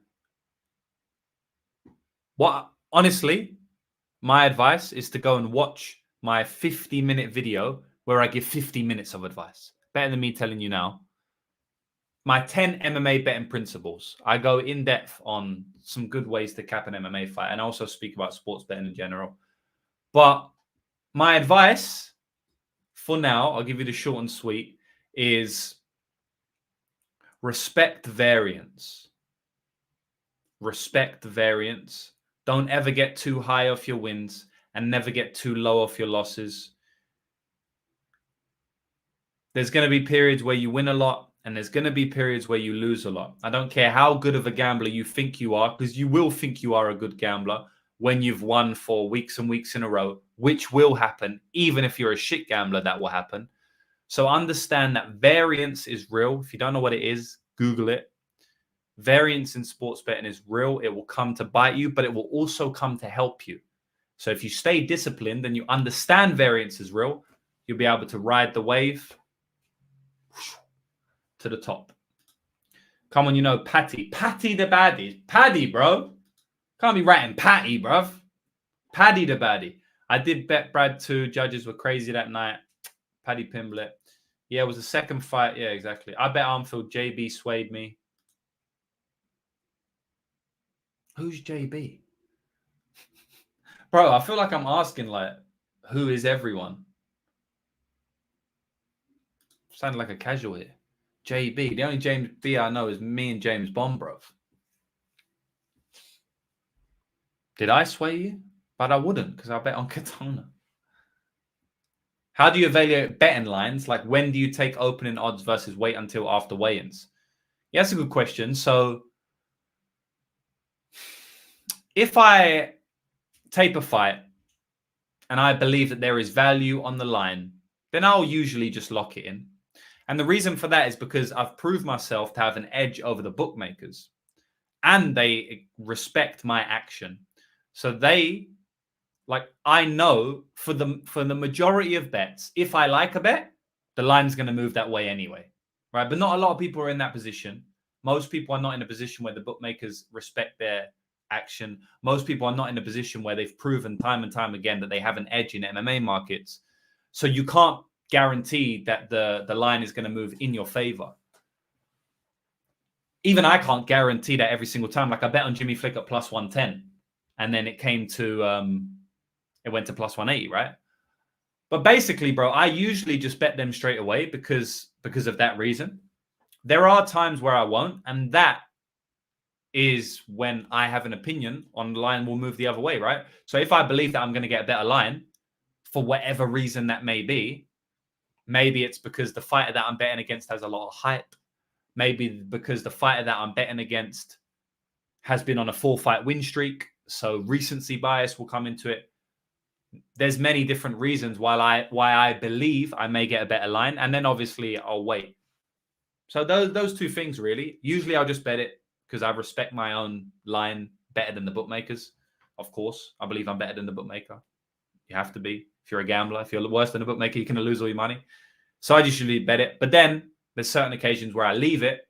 Honestly, my advice is to go and watch my 50-minute video where I give 50 minutes of advice. Better than me telling you now. My 10 MMA betting principles. I go in depth on some good ways to cap an MMA fight and also speak about sports betting in general. But my advice for now, I'll give you the short and sweet, is respect variance. respect the variance. Don't ever get too high off your wins and never get too low off your losses. There's going to be periods where you win a lot, and there's going to be periods where you lose a lot. I don't care how good of a gambler you think you are, because you will think you are a good gambler when you've won for weeks and weeks in a row, which will happen. Even if you're a shit gambler, that will happen. So understand that variance is real. If you don't know what it is, Google it. Variance in sports betting is real. It will come to bite you, but it will also come to help you. So if you stay disciplined and you understand variance is real, you'll be able to ride the wave to the top. Come on, you know, Patty the baddie. Paddy, bro. Can't be writing Patty, bruv. Paddy the baddie. I did bet Brad too. Judges were crazy that night. Paddy Pimblett. Yeah, it was the second fight. Yeah, exactly. I bet Armfield. JB swayed me. Who's JB? Bro, I feel like I'm asking, like, who is everyone? Sounded like a casual here. JB. The only James B I know is me and James Bond, bro. Did I sway you? But I wouldn't, because I bet on Katona. How do you evaluate betting lines? Like, when do you take opening odds versus wait until after weigh-ins? Yeah, that's a good question. So, if I tape a fight and I believe that there is value on the line, then I'll usually just lock it in. And the reason for that is because I've proved myself to have an edge over the bookmakers, and they respect my action. So they, like, I know for the majority of bets, if I like a bet, the line's going to move that way anyway, right? But not a lot of people are in that position. Most people are not in a position where the bookmakers respect their action. Most people are not in a position where they've proven time and time again that they have an edge in MMA markets. So you can't guarantee that the line is going to move in your favor. Even I can't guarantee that every single time. Like, I bet on Jimmy Flick at plus 110, and then it came to it went to plus 180, right? But basically, bro, I usually just bet them straight away because of that reason. There are times where I won't, and that is when I have an opinion on the line will move the other way, right? So if I believe that I'm going to get a better line, for whatever reason that may be, maybe it's because the fighter that I'm betting against has a lot of hype. Maybe because the fighter that I'm betting against has been on a 4-fight win streak, so recency bias will come into it. There's many different reasons why I believe I may get a better line, and then obviously I'll wait. So those two things really. Usually I'll just bet it because I respect my own line better than the bookmakers. Of course, I believe I'm better than the bookmaker. You have to be. If you're a gambler, if you're worse than a bookmaker, you're going to lose all your money. So I usually bet it. But then there's certain occasions where I leave it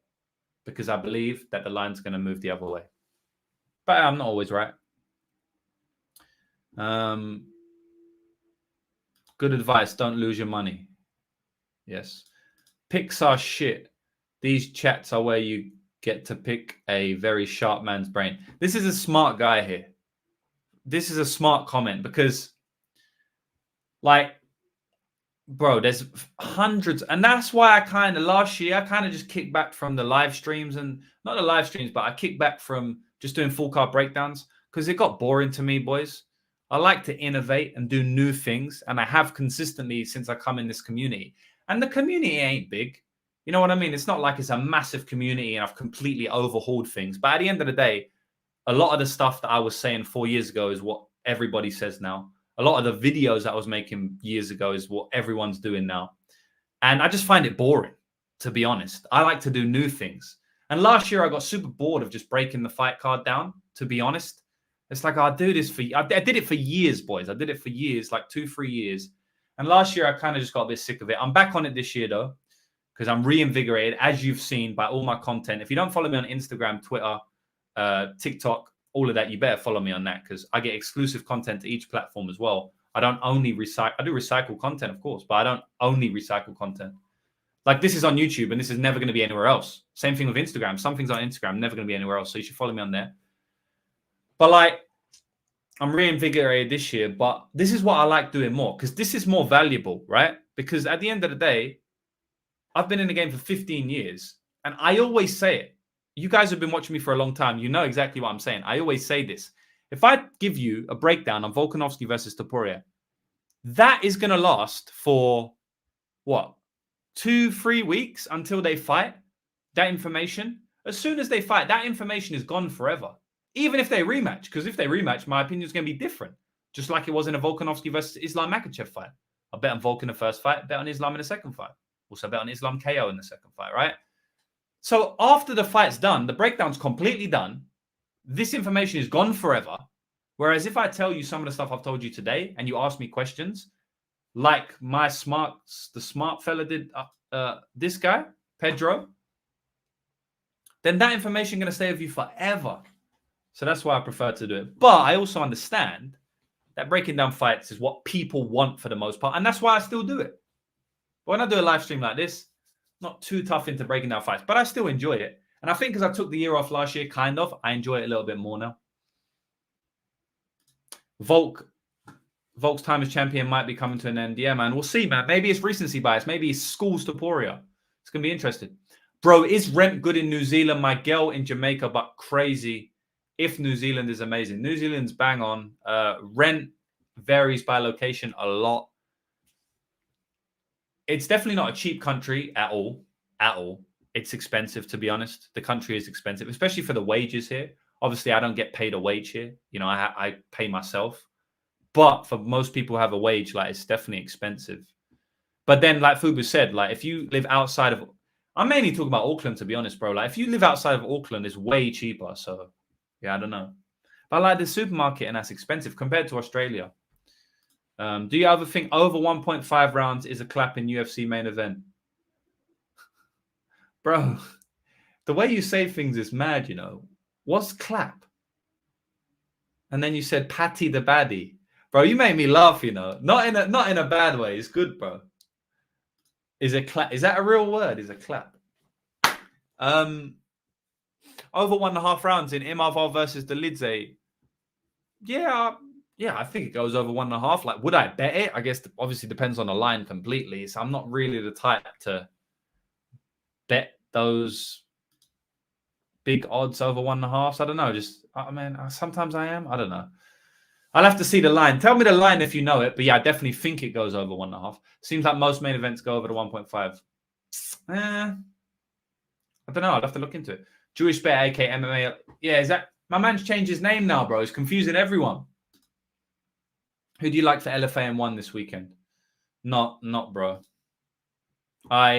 because I believe that the line's going to move the other way. But I'm not always right. Good advice. Don't lose your money. Yes. Picks are shit. These chats are where you get to pick a very sharp man's brain. This is a smart guy here. This is a smart comment because, like, bro, there's hundreds. And that's why last year, I kind of just kicked back from the live streams, and not the live streams, but I kicked back from just doing full card breakdowns because it got boring to me, boys. I like to innovate and do new things, and I have consistently since I come in this community. And the community ain't big. You know what I mean? It's not like it's a massive community and I've completely overhauled things. But at the end of the day, a lot of the stuff that I was saying 4 years ago is what everybody says now. A lot of the videos that I was making years ago is what everyone's doing now. And I just find it boring, to be honest. I like to do new things. And last year I got super bored of just breaking the fight card down, to be honest. It's like, I did it for years, boys. I did it for years, like 2-3 years. And last year I kind of just got a bit sick of it. I'm back on it this year though, because I'm reinvigorated, as you've seen by all my content. If you don't follow me on Instagram, Twitter, TikTok, all of that, you better follow me on that because I get exclusive content to each platform as well. I don't only recycle. I do recycle content, of course, but I don't only recycle content. Like, this is on YouTube and this is never going to be anywhere else. Same thing with Instagram. Some things on Instagram never going to be anywhere else. So you should follow me on there. But like, I'm reinvigorated this year, but this is what I like doing more because this is more valuable, right? Because at the end of the day, I've been in the game for 15 years and I always say it. you guys have been watching me for a long time. You know exactly what I'm saying. I always say this. If I give you a breakdown on Volkanovski versus Topuria, that is going to last for what? 2-3 weeks until they fight. That information, as soon as they fight, that information is gone forever. Even if they rematch, because if they rematch, my opinion is going to be different. Just like it was in a Volkanovski versus Islam Makhachev fight. I bet on Volk in the first fight, bet on Islam in the second fight. Also bet on Islam KO in the second fight, right? So after the fight's done, the breakdown's completely done. This information is gone forever. Whereas if I tell you some of the stuff I've told you today and you ask me questions, like the smart fella did this guy, Pedro, then that information is going to stay with you forever. So that's why I prefer to do it. But I also understand that breaking down fights is what people want for the most part. And that's why I still do it. But when I do a live stream like this, not too tough into breaking down fights, but I still enjoy it. And I think because I took the year off last year, I enjoy it a little bit more now. Volk's time as champion might be coming to an end. Yeah, man. We'll see, man. Maybe it's recency bias. Maybe it's schools Topuria. It's going to be interesting. Bro, is rent good in New Zealand? My girl in Jamaica, but crazy if New Zealand is amazing. New Zealand's bang on. Rent varies by location a lot. It's definitely not a cheap country at all. At all. It's expensive, to be honest. The country is expensive, especially for the wages here. Obviously, I don't get paid a wage here. You know, I pay myself. But for most people who have a wage, like, it's definitely expensive. But then, like Fubu said, like, if you live outside of... I'm mainly talking about Auckland, to be honest, bro. Like, if you live outside of Auckland, it's way cheaper. So, yeah, I don't know. But, like, the supermarket, and that's expensive compared to Australia. Do you ever think over 1.5 rounds is a clap in UFC main event? Bro, the way you say things is mad, you know. What's clap? And then you said Patty the baddie. Bro, you made me laugh, you know. Not in a bad way. It's good, bro. Is a clap? Is that a real word? Is a clap? Over 1.5 rounds in Imavov versus Delidze. Yeah, I think it goes over 1.5. Like, would I bet it? I guess obviously depends on the line completely. So I'm not really the type to bet those big odds over 1.5. So I don't know. Just, I mean, sometimes I am. I don't know. I'll have to see the line. Tell me the line if you know it. But yeah, I definitely think it goes over 1.5. Seems like most main events go over the 1.5. I don't know. I'll have to look into it. Jewish Bet, AK MMA. Yeah, is that... My man's changed his name now, bro. It's confusing everyone. Who do you like for LFA M1 this weekend? Not bro. I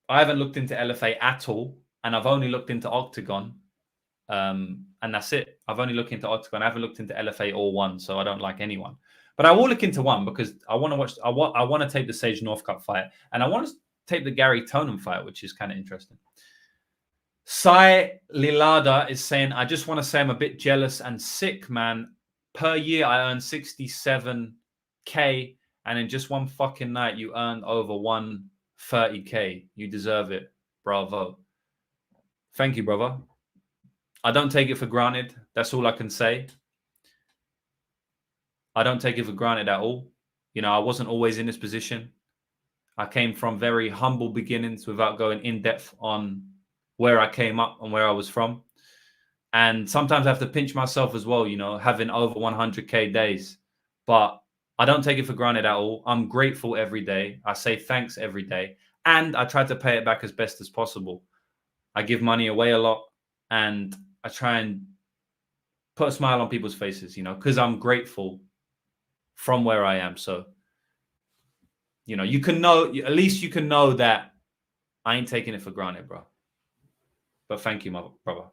haven't looked into LFA at all. And I've only looked into Octagon. And that's it. I've only looked into Octagon. I haven't looked into LFA or one, so I don't like anyone. But I will look into one because I want to watch. I want to tape the Sage Northcutt fight, and I want to tape the Gary Tonin fight, which is kind of interesting. Sai Lilada is saying, I just want to say I'm a bit jealous and sick, man. Per year, I earn 67K, and in just one fucking night, you earned over 130K. You deserve it. Bravo. Thank you, brother. I don't take it for granted. That's all I can say. I don't take it for granted at all. You know, I wasn't always in this position. I came from very humble beginnings without going in depth on where I came up and where I was from. And sometimes I have to pinch myself as well, you know, having over 100K days. But I don't take it for granted at all. I'm grateful every day. I say thanks every day. And I try to pay it back as best as possible. I give money away a lot. And I try and put a smile on people's faces, you know, because I'm grateful from where I am. So, you know, you can know, at least you can know that I ain't taking it for granted, bro. But thank you, my brother.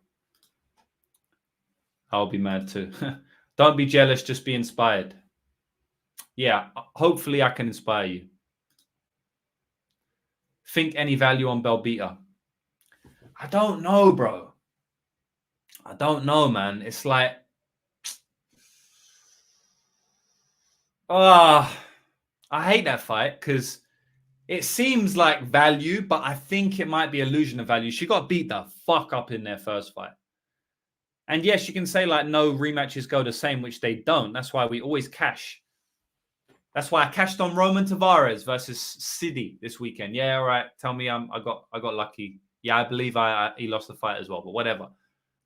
I'll be mad too. Don't be jealous, just be inspired. Yeah, hopefully I can inspire you. Think any value on Belbita? I don't know, bro. I don't know, man. It's like, I hate that fight because it seems like value, but I think it might be illusion of value. She got beat the fuck up in their first fight. And yes, you can say like no rematches go the same, which they don't. That's why we always cash. That's why I cashed on Roman Tavares versus Sidi this weekend. Yeah, all right. Tell me I got lucky. Yeah, I believe he lost the fight as well, but whatever.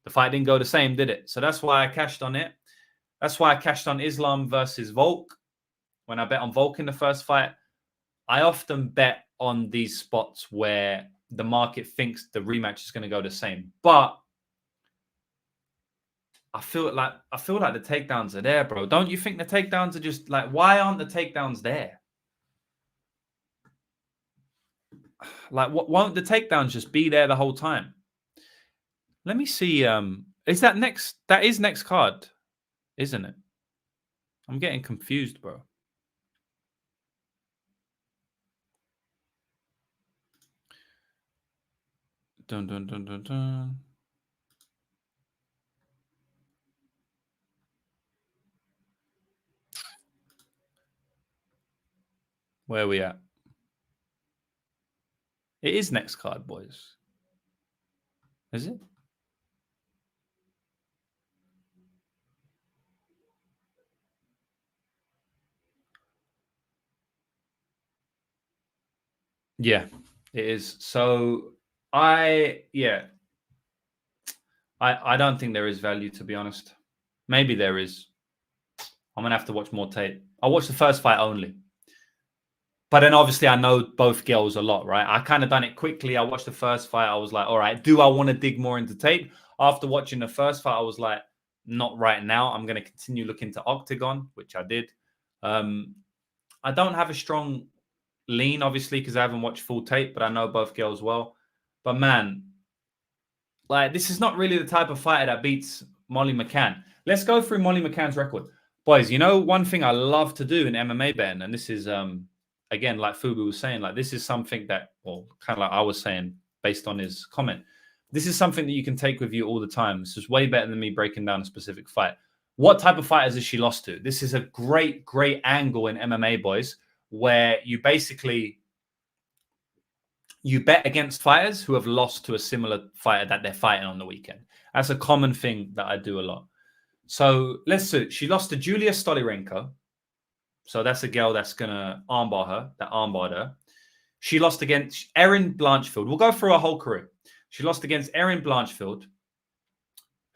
The fight didn't go the same, did it? So that's why I cashed on it. That's why I cashed on Islam versus Volk. When I bet on Volk in the first fight, I often bet on these spots where the market thinks the rematch is going to go the same. But I feel like the takedowns are there, bro. Don't you think the takedowns are just like, why aren't the takedowns there? Like, won't the takedowns just be there the whole time? Let me see. Is that next? That is next card, isn't it? I'm getting confused, bro. Dun dun dun dun dun. Where are we at? It is next card, boys. Is it? Yeah, it is. So I don't think there is value, to be honest. Maybe there is. I'm gonna have to watch more tape. I watched the first fight only. But then obviously I know both girls a lot, right? I kind of done it quickly. I watched the first fight. I was like, all right, do I want to dig more into tape? After watching the first fight, I was like, not right now. I'm going to continue looking to Octagon, which I did. I don't have a strong lean, obviously, because I haven't watched full tape, but I know both girls well. But man, like, this is not really the type of fighter that beats Molly McCann. Let's go through Molly McCann's record. Boys, you know, one thing I love to do in MMA betting, and this is again, like Fubu was saying, like this is something that, well, kind of like I was saying based on his comment, this is something that you can take with you all the time. This is way better than me breaking down a specific fight. What type of fighters has she lost to? This is a great, great angle in MMA, boys, where you basically, you bet against fighters who have lost to a similar fighter that they're fighting on the weekend. That's a common thing that I do a lot. So let's see. She lost to Julia Stoliarenko. So that's a girl that's going to armbar her, that armbarred her. She lost against Erin Blanchfield. We'll go through her whole career. She lost against Erin Blanchfield,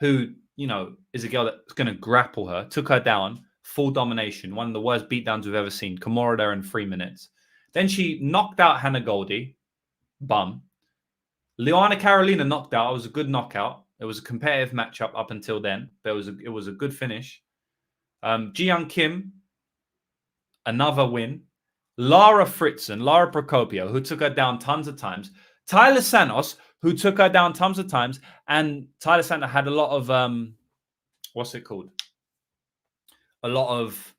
who, you know, is a girl that's going to grapple her, took her down, full domination, one of the worst beatdowns we've ever seen. Kimura there in 3 minutes. Then she knocked out Hannah Goldie, bum. Liana Carolina knocked out. It was a good knockout. It was a competitive matchup up until then, but it was a good finish. Ji-Young Kim, another win. Lara Fritzen, Lara Procopio, who took her down tons of times. Tyler Santos, who took her down tons of times. And Tyler Santos had a lot of, what's it called? A lot of,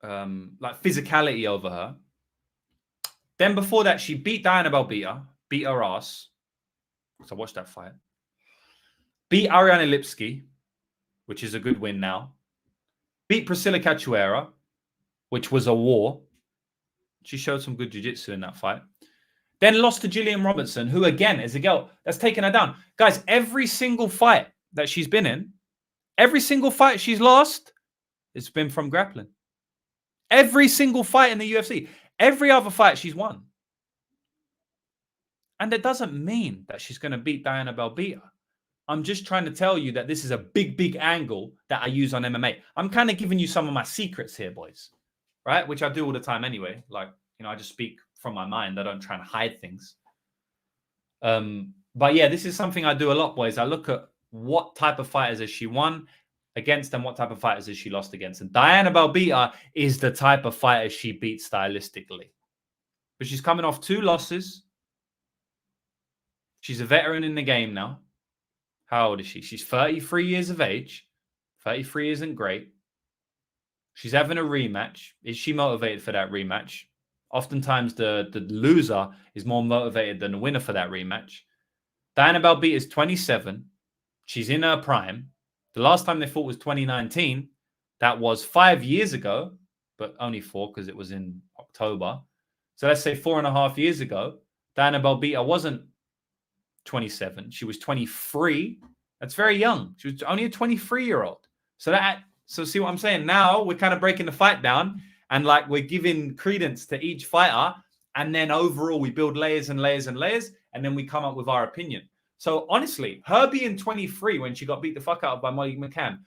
like physicality over her. Then before that, she beat Diana Belbita, beat her ass. So I watched that fight. Beat Ariane Lipski, which is a good win now. Beat Priscilla Cachoeira, which was a war. She showed some good jiu-jitsu in that fight. Then lost to Gillian Robertson, who again is a girl that's taken her down. Guys, every single fight that she's been in, every single fight she's lost, it's been from grappling. Every single fight in the UFC, every other fight she's won. And that doesn't mean that she's going to beat Diana Belbita. I'm just trying to tell you that this is a big, big angle that I use on MMA. I'm kind of giving you some of my secrets here, boys, right? Which I do all the time anyway. Like, you know, I just speak from my mind. I don't try and hide things. But yeah, this is something I do a lot, boys. I look at what type of fighters has she won against and what type of fighters has she lost against. And Diana Belbita is the type of fighter she beats stylistically. But she's coming off 2 losses. She's a veteran in the game now. How old is she? She's 33 years of age. 33 isn't great. She's having a rematch. Is she motivated for that rematch? Oftentimes, the loser is more motivated than the winner for that rematch. Diana Belbita is 27. She's in her prime. The last time they fought was 2019. That was 5 years ago, but only 4 because it was in October. So let's say 4.5 years ago, Diana Belbita wasn't 27. She was 23. That's very young. She was only a 23-year-old. So that So see what I'm saying? Now we're kind of breaking the fight down and like we're giving credence to each fighter. And then overall we build layers and layers and layers. And then we come up with our opinion. So honestly, her being 23 when she got beat the fuck out of by Molly McCann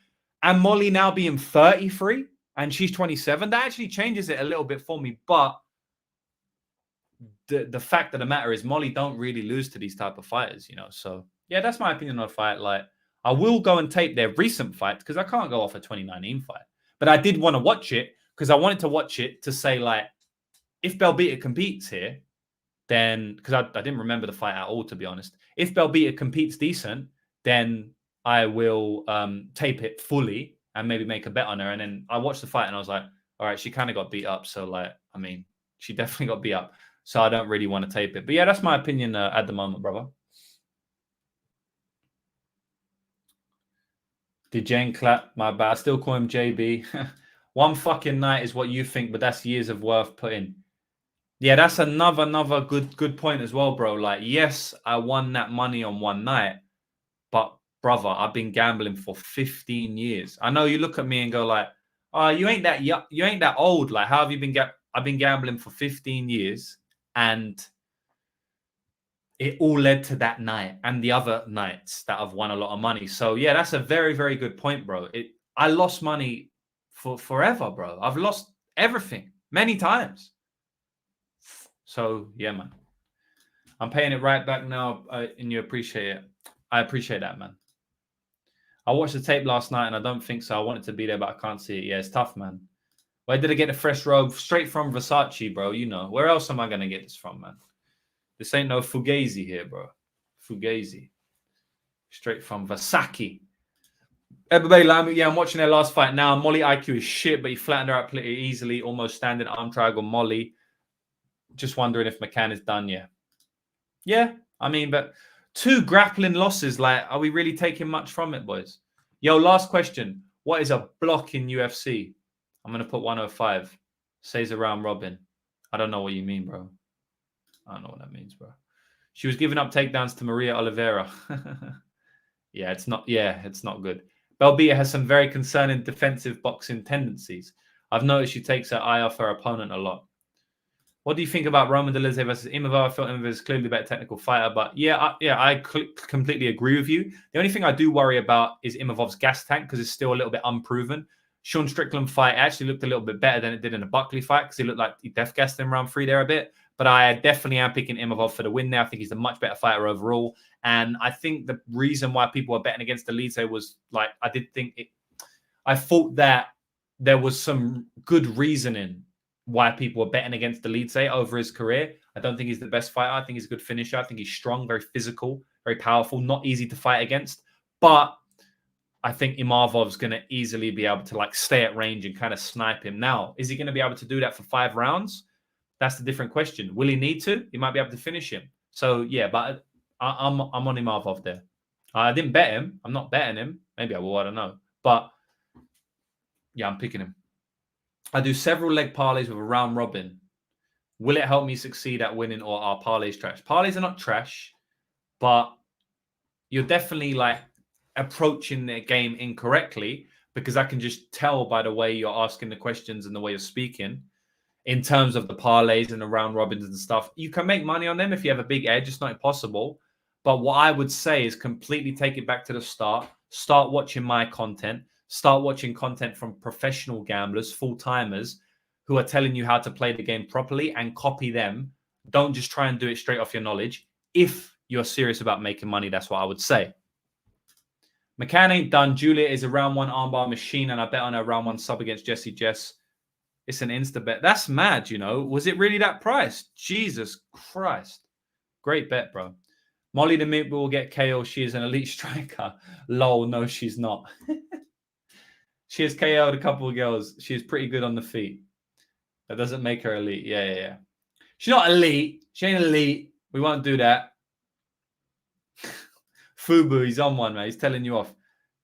and Molly now being 33 and she's 27, that actually changes it a little bit for me. But the fact of the matter is Molly don't really lose to these type of fighters, you know? So yeah, that's my opinion on the fight. Like I will go and tape their recent fight because I can't go off a 2019 fight. But I did want to watch it because I wanted to watch it to say like, if Belbita competes here, then because I didn't remember the fight at all, to be honest. If Belbita competes decent, then I will tape it fully and maybe make a bet on her. And then I watched the fight and I was like, all right, she kind of got beat up. So like, I mean, she definitely got beat up. So I don't really want to tape it. But yeah, that's my opinion at the moment, brother. Did Jane clap? My bad. I still call him JB. One fucking night is what you think, but that's years of worth put in. Yeah, that's another good point as well, bro. Like, yes, I won that money on one night, but brother, I've been gambling for 15 years. I know you look at me and go like, "Oh, you ain't that young, you ain't that old." Like, how have you been? I've been gambling for 15 years, and it all led to that night and the other nights that I've won a lot of money. So yeah, that's a very good point, bro. I lost money for forever, bro. I've lost everything many times. So yeah, man, I'm paying it right back now, and you appreciate it. I appreciate that, man. I watched the tape last night, and I don't think so. I wanted to be there, but I can't see it. Yeah, it's tough, man. Where did I get the fresh robe? Straight from Versace, bro. You know, where else am I gonna get this from, man? This ain't no Fugazi here, bro. Fugazi. Straight from Versace. Everybody, yeah, I'm watching their last fight now. Molly IQ is shit, but he flattened her up pretty easily, almost standing arm triangle Molly. Just wondering if McCann is done yet. Yeah, I mean, but 2 grappling losses, like, are we really taking much from it, boys? Yo, last question. What is a block in UFC? I'm going to put 105. Says a round robin. I don't know what you mean, bro. I don't know what that means, bro. She was giving up takedowns to Maria Oliveira. Yeah, it's not good. Belbita has some very concerning defensive boxing tendencies. I've noticed she takes her eye off her opponent a lot. What do you think about Roman Dolidze versus Imavov? I feel Imavov is clearly a better technical fighter, but I completely agree with you. The only thing I do worry about is Imavov's gas tank because it's still a little bit unproven. Sean Strickland fight actually looked a little bit better than it did in the Buckley fight because he looked like he def gassed him round 3 there a bit. But I definitely am picking Imavov for the win there. I think he's a much better fighter overall. And I think the reason why people were betting against Dolidze was like, I thought that there was some good reasoning why people were betting against Dolidze over his career. I don't think he's the best fighter. I think he's a good finisher. I think he's strong, very physical, very powerful, not easy to fight against. But I think Imavov's going to easily be able to like stay at range and kind of snipe him. Now, is he going to be able to do that for 5 rounds? That's the different question. Will he need to? He might be able to finish him. So yeah, but I'm on Imavov there. I didn't bet him. I'm not betting him. Maybe I will. I don't know. But yeah, I'm picking him. I do several leg parlays with a round robin. Will it help me succeed at winning, or are parlays trash? Parlays are not trash, but you're definitely like approaching the game incorrectly because I can just tell by the way you're asking the questions and the way you're speaking in terms of the parlays and the round robins and stuff. You can make money on them if you have a big edge. It's not impossible. But what I would say is completely take it back to the start. Start watching my content. Start watching content from professional gamblers, full-timers, who are telling you how to play the game properly, and copy them. Don't just try and do it straight off your knowledge. If you're serious about making money, that's what I would say. McCann ain't done. Julia is a round 1 armbar machine, and I bet on a round 1 sub against Jessie Jess. It's an insta bet. That's mad, you know. Was it really that price? Jesus Christ. Great bet, bro. Molly the Mint will get KO. She is an elite striker. Lol, no, she's not. She has KO'd a couple of girls. She is pretty good on the feet. That doesn't make her elite. Yeah. She's not elite. She ain't elite. We won't do that. Fubu, he's on one, man. He's telling you off.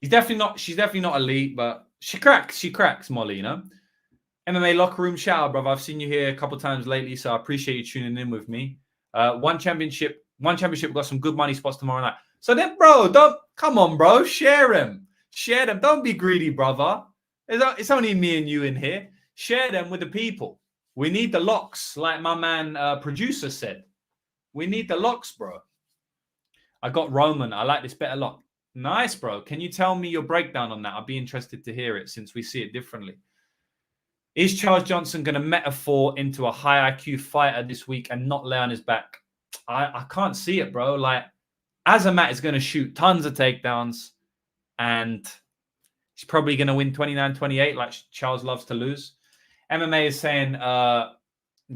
She's definitely not elite, but she cracks, Molly, you know? MMA locker room shout out, brother. I've seen you here a couple of times lately, so I appreciate you tuning in with me. One championship. We've got some good money spots tomorrow night. So then, bro, come on, bro. Share them. Don't be greedy, brother. It's only me and you in here. Share them with the people. We need the locks, like my man producer said. We need the locks, bro. I got Roman. I like this bet a lot. Nice, bro. Can you tell me your breakdown on that? I'd be interested to hear it since we see it differently. Is Charles Johnson going to metaphor into a high IQ fighter this week and not lay on his back? I can't see it, bro. Like, Azamat is going to shoot tons of takedowns and he's probably going to win 29-28 like Charles loves to lose. MMA is saying,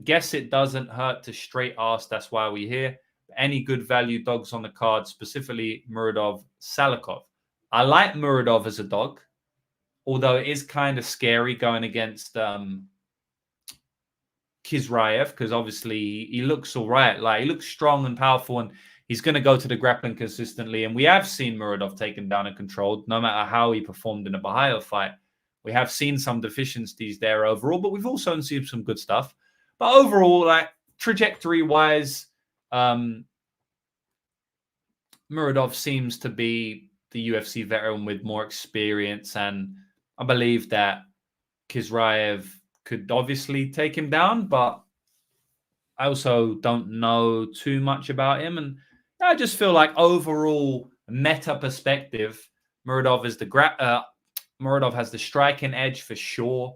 guess it doesn't hurt to straight ass. That's why we're here. Any good value dogs on the card, specifically Muradov, Salikov. I like Muradov as a dog, although it is kind of scary going against Kizraev because obviously he looks all right. Like, he looks strong and powerful, and he's going to go to the grappling consistently. And we have seen Muradov taken down and controlled, no matter how he performed in a Bahia fight. We have seen some deficiencies there overall, but we've also seen some good stuff. But overall, like, trajectory-wise, Muradov seems to be the UFC veteran with more experience, and I believe that Kizraev could obviously take him down, but I also don't know too much about him. And I just feel like overall meta perspective, Muradov is Muradov has the striking edge for sure.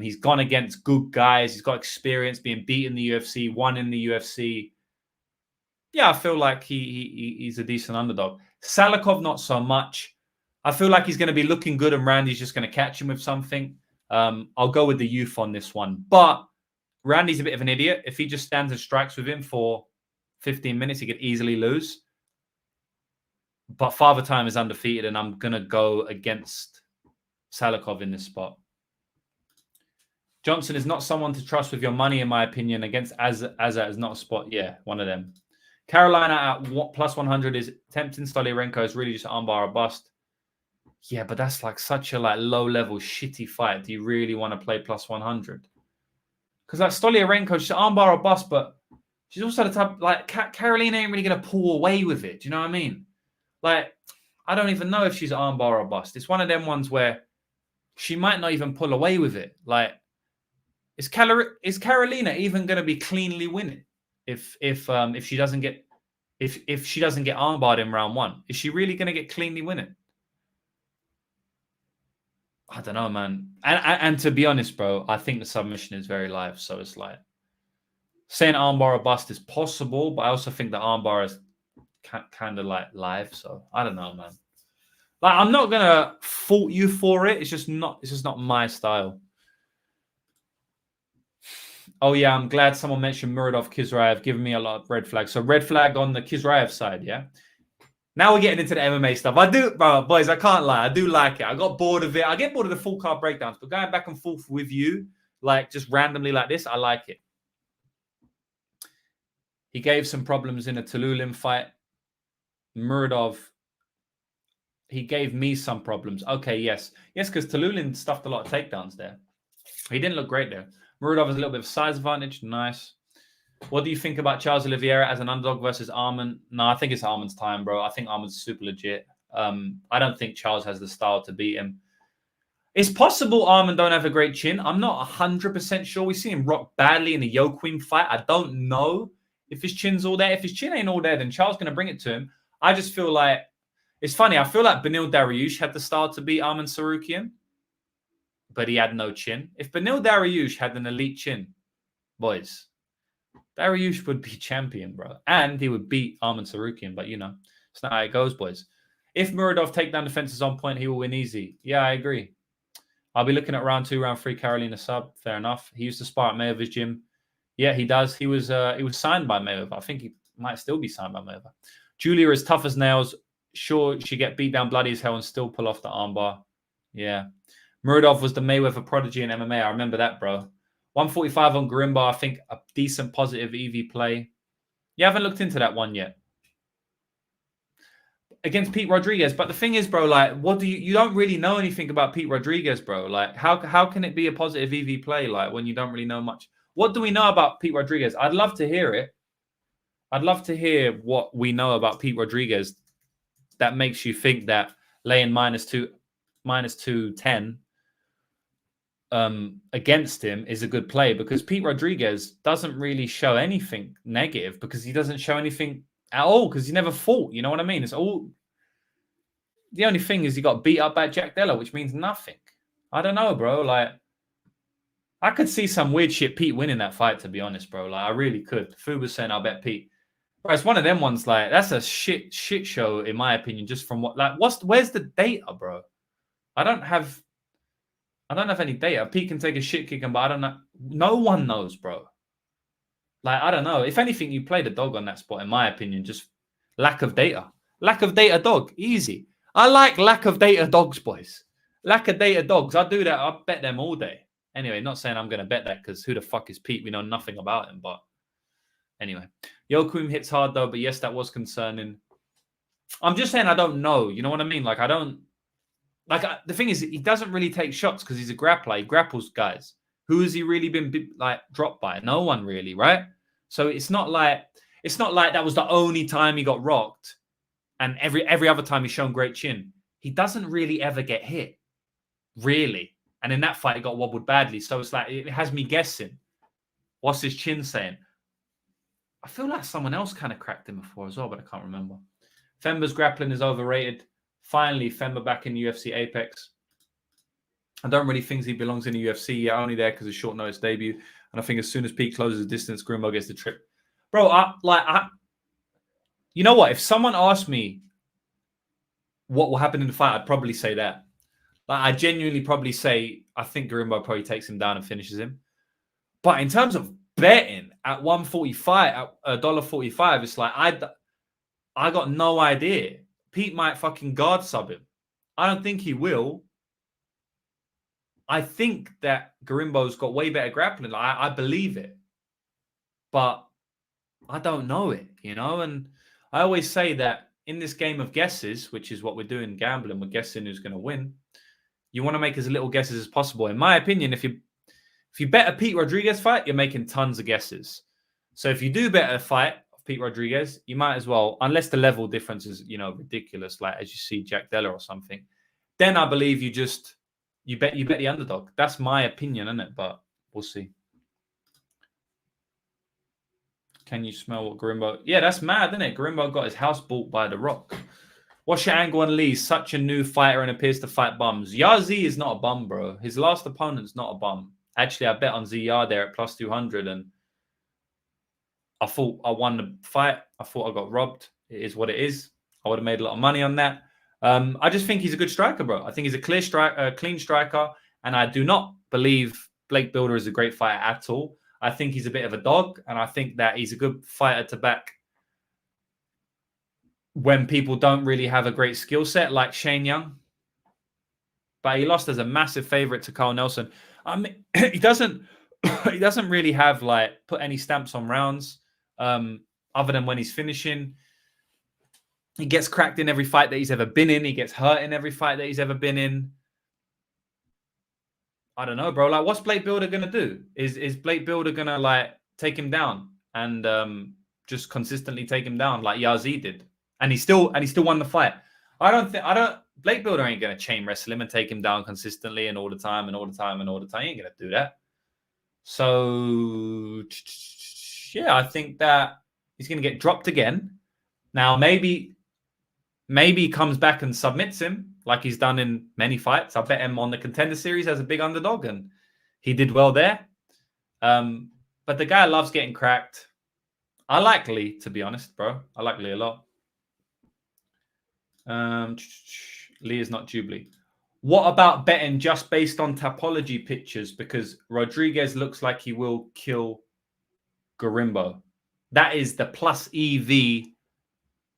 He's gone against good guys. He's got experience being beat in the UFC, won in the UFC. Yeah, I feel like he's a decent underdog. Salikov, not so much. I feel like he's going to be looking good and Randy's just going to catch him with something. I'll go with the youth on this one. But Randy's a bit of an idiot. If he just stands and strikes with him for 15 minutes, he could easily lose. But Father Time is undefeated, and I'm going to go against Salikov in this spot. Johnson is not someone to trust with your money, in my opinion. Against Azat is not a spot. Yeah, one of them. Carolina at +100 is tempting. Stoliarenko is really just armbar or bust. Yeah, but that's like such a low-level shitty fight. Do you really want to play +100? Because like Stoliarenko, she's armbar or bust, but she's also the type, like, Carolina ain't really going to pull away with it. Do you know what I mean? Like, I don't even know if she's armbar or bust. It's one of them ones where she might not even pull away with it. Like, is Carolina even going to be cleanly winning if she doesn't get armbarred in round one? Is she really going to get cleanly winning? I don't know, man. And to be honest, bro, I think the submission is very live. So it's like saying armbar or bust is possible, but I also think the armbar is kind of like live. So I don't know, man. Like, I'm not gonna fault you for it. It's just not my style. Oh yeah, I'm glad someone mentioned Muradov Kizraev, giving me a lot of red flags. So red flag on the Kizraev side, yeah. Now we're getting into the MMA stuff. I do, bro, boys, I can't lie. I do like it. I got bored of it. I get bored of the full card breakdowns, but going back and forth with you, like just randomly like this, I like it. He gave some problems in a Tululim fight. Muradov, he gave me some problems. Okay, yes. Yes, because Tululim stuffed a lot of takedowns there. He didn't look great there. Muradov has a little bit of size advantage. Nice. What do you think about Charles Oliveira as an underdog versus Arman? No, I think it's Arman's time, bro. I think Arman's super legit. I don't think Charles has the style to beat him. It's possible Arman don't have a great chin. I'm not 100% sure. We see him rock badly in the Joaquim fight. I don't know if his chin's all there. If his chin ain't all there, then Charles going to bring it to him. I just feel like, it's funny. I feel like Benil Dariush had the style to beat Arman Sarukian, but he had no chin. If Benil Dariush had an elite chin, boys, Dariush would be champion, bro. And he would beat Arman Sarukian, but you know, it's not how it goes, boys. If Muradov takedown defense is on point, he will win easy. Yeah, I agree. I'll be looking at round 2, round 3, Carolina sub. Fair enough. He used to spar at Mayweather's gym. Yeah, he does. He was signed by Mayweather. I think he might still be signed by Mayweather. Julia is tough as nails. Sure, she get beat down bloody as hell and still pull off the armbar. Yeah. Muradov was the Mayweather prodigy in MMA. I remember that, bro. 145 on Garimba. I think a decent positive EV play. You haven't looked into that one yet. Against Pete Rodriguez. But the thing is, bro, like, what do you don't really know anything about Pete Rodriguez, bro. Like, how can it be a positive EV play, like, when you don't really know much? What do we know about Pete Rodriguez? I'd love to hear it. I'd love to hear what we know about Pete Rodriguez that makes you think that laying minus 210 against him is a good play, because Pete Rodriguez doesn't really show anything negative, because he doesn't show anything at all, because he never fought. You know what I mean? It's all, the only thing is he got beat up by Jack Della, which means nothing. I don't know, bro. Like, I could see some weird shit Pete winning that fight, to be honest, bro. Like, I really could. Fu was saying, I'll bet Pete. Bro, it's one of them ones, like, that's a shit show, in my opinion, just from what, like, where's the data, bro? I don't have any data. Pete can take a shit kicking, but I don't know. No one knows, bro. Like, I don't know. If anything, you play the dog on that spot, in my opinion. Just lack of data. Lack of data dog. Easy. I like lack of data dogs, boys. Lack of data dogs. I do that. I bet them all day. Anyway, not saying I'm going to bet that, because who the fuck is Pete? We know nothing about him. But anyway. Joachim hits hard, though. But yes, that was concerning. I'm just saying I don't know. You know what I mean? Like, I don't... Like, the thing is, he doesn't really take shots because he's a grappler. He grapples guys. Who has he really been, like, dropped by? No one really, right? So it's not like that was the only time he got rocked, and every other time he's shown great chin. He doesn't really ever get hit, really. And in that fight, he got wobbled badly. So it's like, it has me guessing. What's his chin saying? I feel like someone else kind of cracked him before as well, but I can't remember. Femba's grappling is overrated. Finally, Femba back in UFC Apex. I don't really think he belongs in the UFC yet, only there because of short notice debut. And I think as soon as Pete closes the distance, Grimbo gets the trip. Bro, you know what? If someone asked me what will happen in the fight, I'd probably say that. Like, I genuinely probably say I think Grimbo probably takes him down and finishes him. But in terms of betting at 145, at $1.45, it's like I got no idea. Pete might fucking guard sub him. I don't think he will. I think that Garimbo's got way better grappling. I believe it. But I don't know it, you know? And I always say that in this game of guesses, which is what we're doing gambling, we're guessing who's going to win. You want to make as little guesses as possible. In my opinion, if you bet a Pete Rodriguez fight, you're making tons of guesses. So if you do bet a fight of Pete Rodriguez, you might as well, unless the level difference is, you know, ridiculous, like as you see Jack Della or something, then I believe you bet the underdog. That's my opinion, isn't it? But we'll see. Can you smell what Garimbo? Yeah, that's mad, isn't it? Garimbo got his house bought by The Rock. What's your angle on Lee? Such a new fighter and appears to fight bums. Yazi is not a bum, bro. His last opponent's not a bum. Actually, I bet on ZR there at plus 200, and I thought I won the fight. I thought I got robbed. It is what it is. I would have made a lot of money on that. I just think he's a good striker, bro. I think he's a clean striker, and I do not believe Blake Builder is a great fighter at all. I think he's a bit of a dog, and I think that he's a good fighter to back when people don't really have a great skill set, like Shane Young. But he lost as a massive favorite to Carl Nelson. I mean, he doesn't really have, like, put any stamps on rounds other than when he's finishing. He gets cracked in every fight that he's ever been in. He gets hurt in every fight that he's ever been in. I don't know, bro. Like, what's Blake Builder gonna do? Is Blake Builder gonna, like, take him down and just consistently take him down like Yazi did? And he still won the fight. Blake Builder ain't gonna chain wrestle him and take him down consistently and all the time and all the time and all the time. He ain't gonna do that. So yeah, I think that he's gonna get dropped again. Now maybe he comes back and submits him like he's done in many fights. I bet him on the Contender Series as a big underdog, and he did well there. But the guy loves getting cracked. I like Lee, to be honest, bro. I like Lee a lot. Lee is not Jubilee. What about betting just based on topology pictures? Because Rodriguez looks like he will kill Garimbo. That is the plus EV.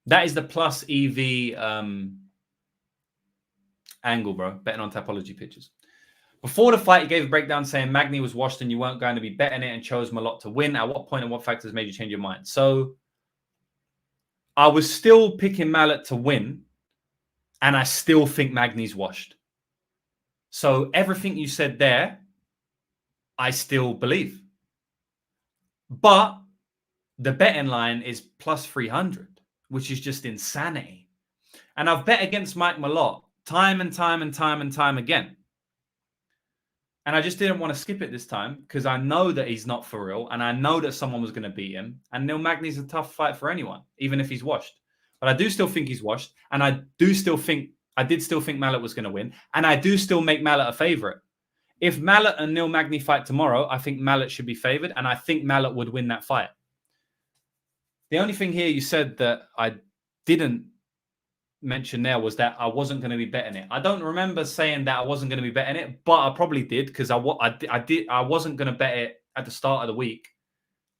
That is the plus EV angle, bro. Betting on topology pictures. Before the fight, you gave a breakdown saying Magny was washed and you weren't going to be betting it and chose Malott to win. At what point and what factors made you change your mind? So I was still picking Malott to win, and I still think Magny's washed. So everything you said there, I still believe. But the betting line is plus 300, which is just insanity. And I've bet against Mike Malott time and time and time and time again. And I just didn't want to skip it this time because I know that he's not for real. And I know that someone was going to beat him. And Neil Magny's a tough fight for anyone, even if he's washed. But I do still think he's washed. And I did still think Mallet was going to win. And I do still make Mallet a favorite. If Mallet and Neil Magny fight tomorrow, I think Mallet should be favored. And I think Mallet would win that fight. The only thing here you said that I didn't mention there was that I wasn't going to be betting it. I don't remember saying that I wasn't going to be betting it, but I probably did because I wasn't going to bet it at the start of the week.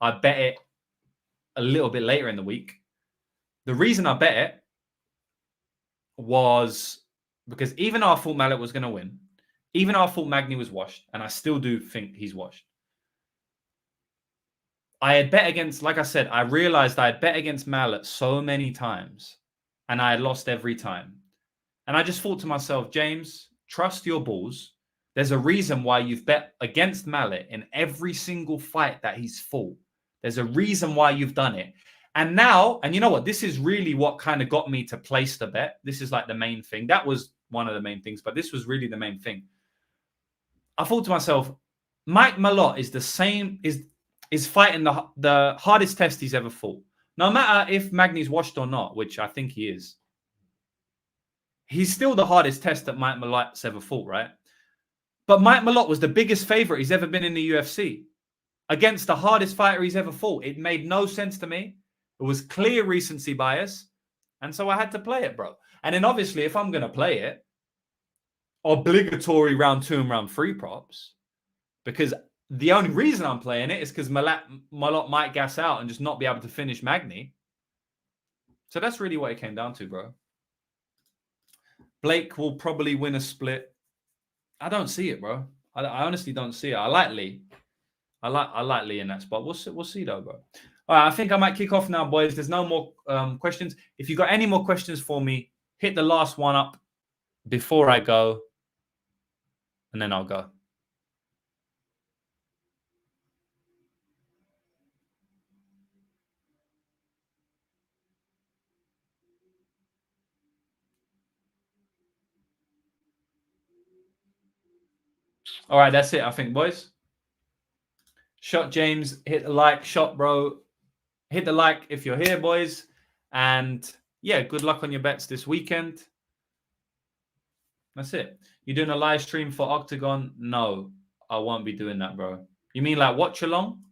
I bet it a little bit later in the week. The reason I bet it was because even though I thought Mallet was going to win, even though I thought Magny was washed, and I still do think he's washed, I had bet against, like I said, I realized I had bet against Mallet so many times and I had lost every time. And I just thought to myself, James, trust your balls. There's a reason why you've bet against Mallet in every single fight that he's fought. There's a reason why you've done it. And now, and you know what? This is really what kind of got me to place the bet. This is like the main thing. That was one of the main things, but this was really the main thing. I thought to myself, Mike Malott is the same, is fighting the hardest test he's ever fought. No matter if Magny's washed or not, which I think he is, he's still the hardest test that Mike Malott's ever fought, right? But Mike Malott was the biggest favorite he's ever been in the UFC against the hardest fighter he's ever fought. It made no sense to me. It was clear recency bias. And so I had to play it, bro. And then obviously, if I'm going to play it, obligatory round 2 and round 3 props, because the only reason I'm playing it is because Malott might gas out and just not be able to finish Magny. So that's really what it came down to, bro. Blake will probably win a split. I don't see it, bro. I honestly don't see it. I like Lee. I like Lee in that spot. We'll see though, bro. All right, I think I might kick off now, boys. There's no more questions. If you got any more questions for me, hit the last one up before I go, and then I'll go. All right, that's it, I think, boys. Shot James, hit the like. Shot bro, hit the like if you're here, boys. And yeah, good luck on your bets this weekend. That's it. You doing a live stream for Octagon? No, I won't be doing that, bro. You mean like watch along?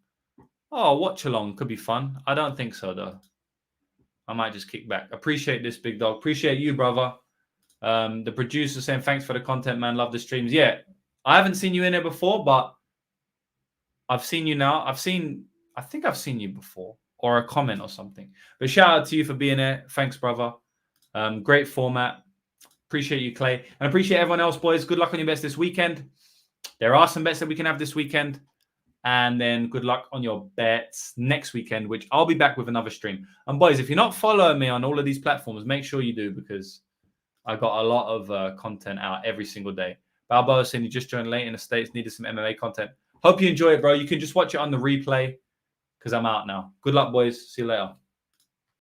Oh, watch along could be fun. I don't think so, though. I might just kick back. Appreciate this, big dog. Appreciate you, brother. The producer saying thanks for the content, man. Love the streams. Yeah, I haven't seen you in there before, but I've seen you now. I think I've seen you before, or a comment or something. But shout out to you for being there. Thanks, brother. Great format. Appreciate you, Clay. And appreciate everyone else, boys. Good luck on your bets this weekend. There are some bets that we can have this weekend. And then good luck on your bets next weekend, which I'll be back with another stream. And boys, if you're not following me on all of these platforms, make sure you do, because I got a lot of content out every single day. Balboa saying you just joined late in the States, needed some MMA content. Hope you enjoy it, bro. You can just watch it on the replay because I'm out now. Good luck, boys. See you later.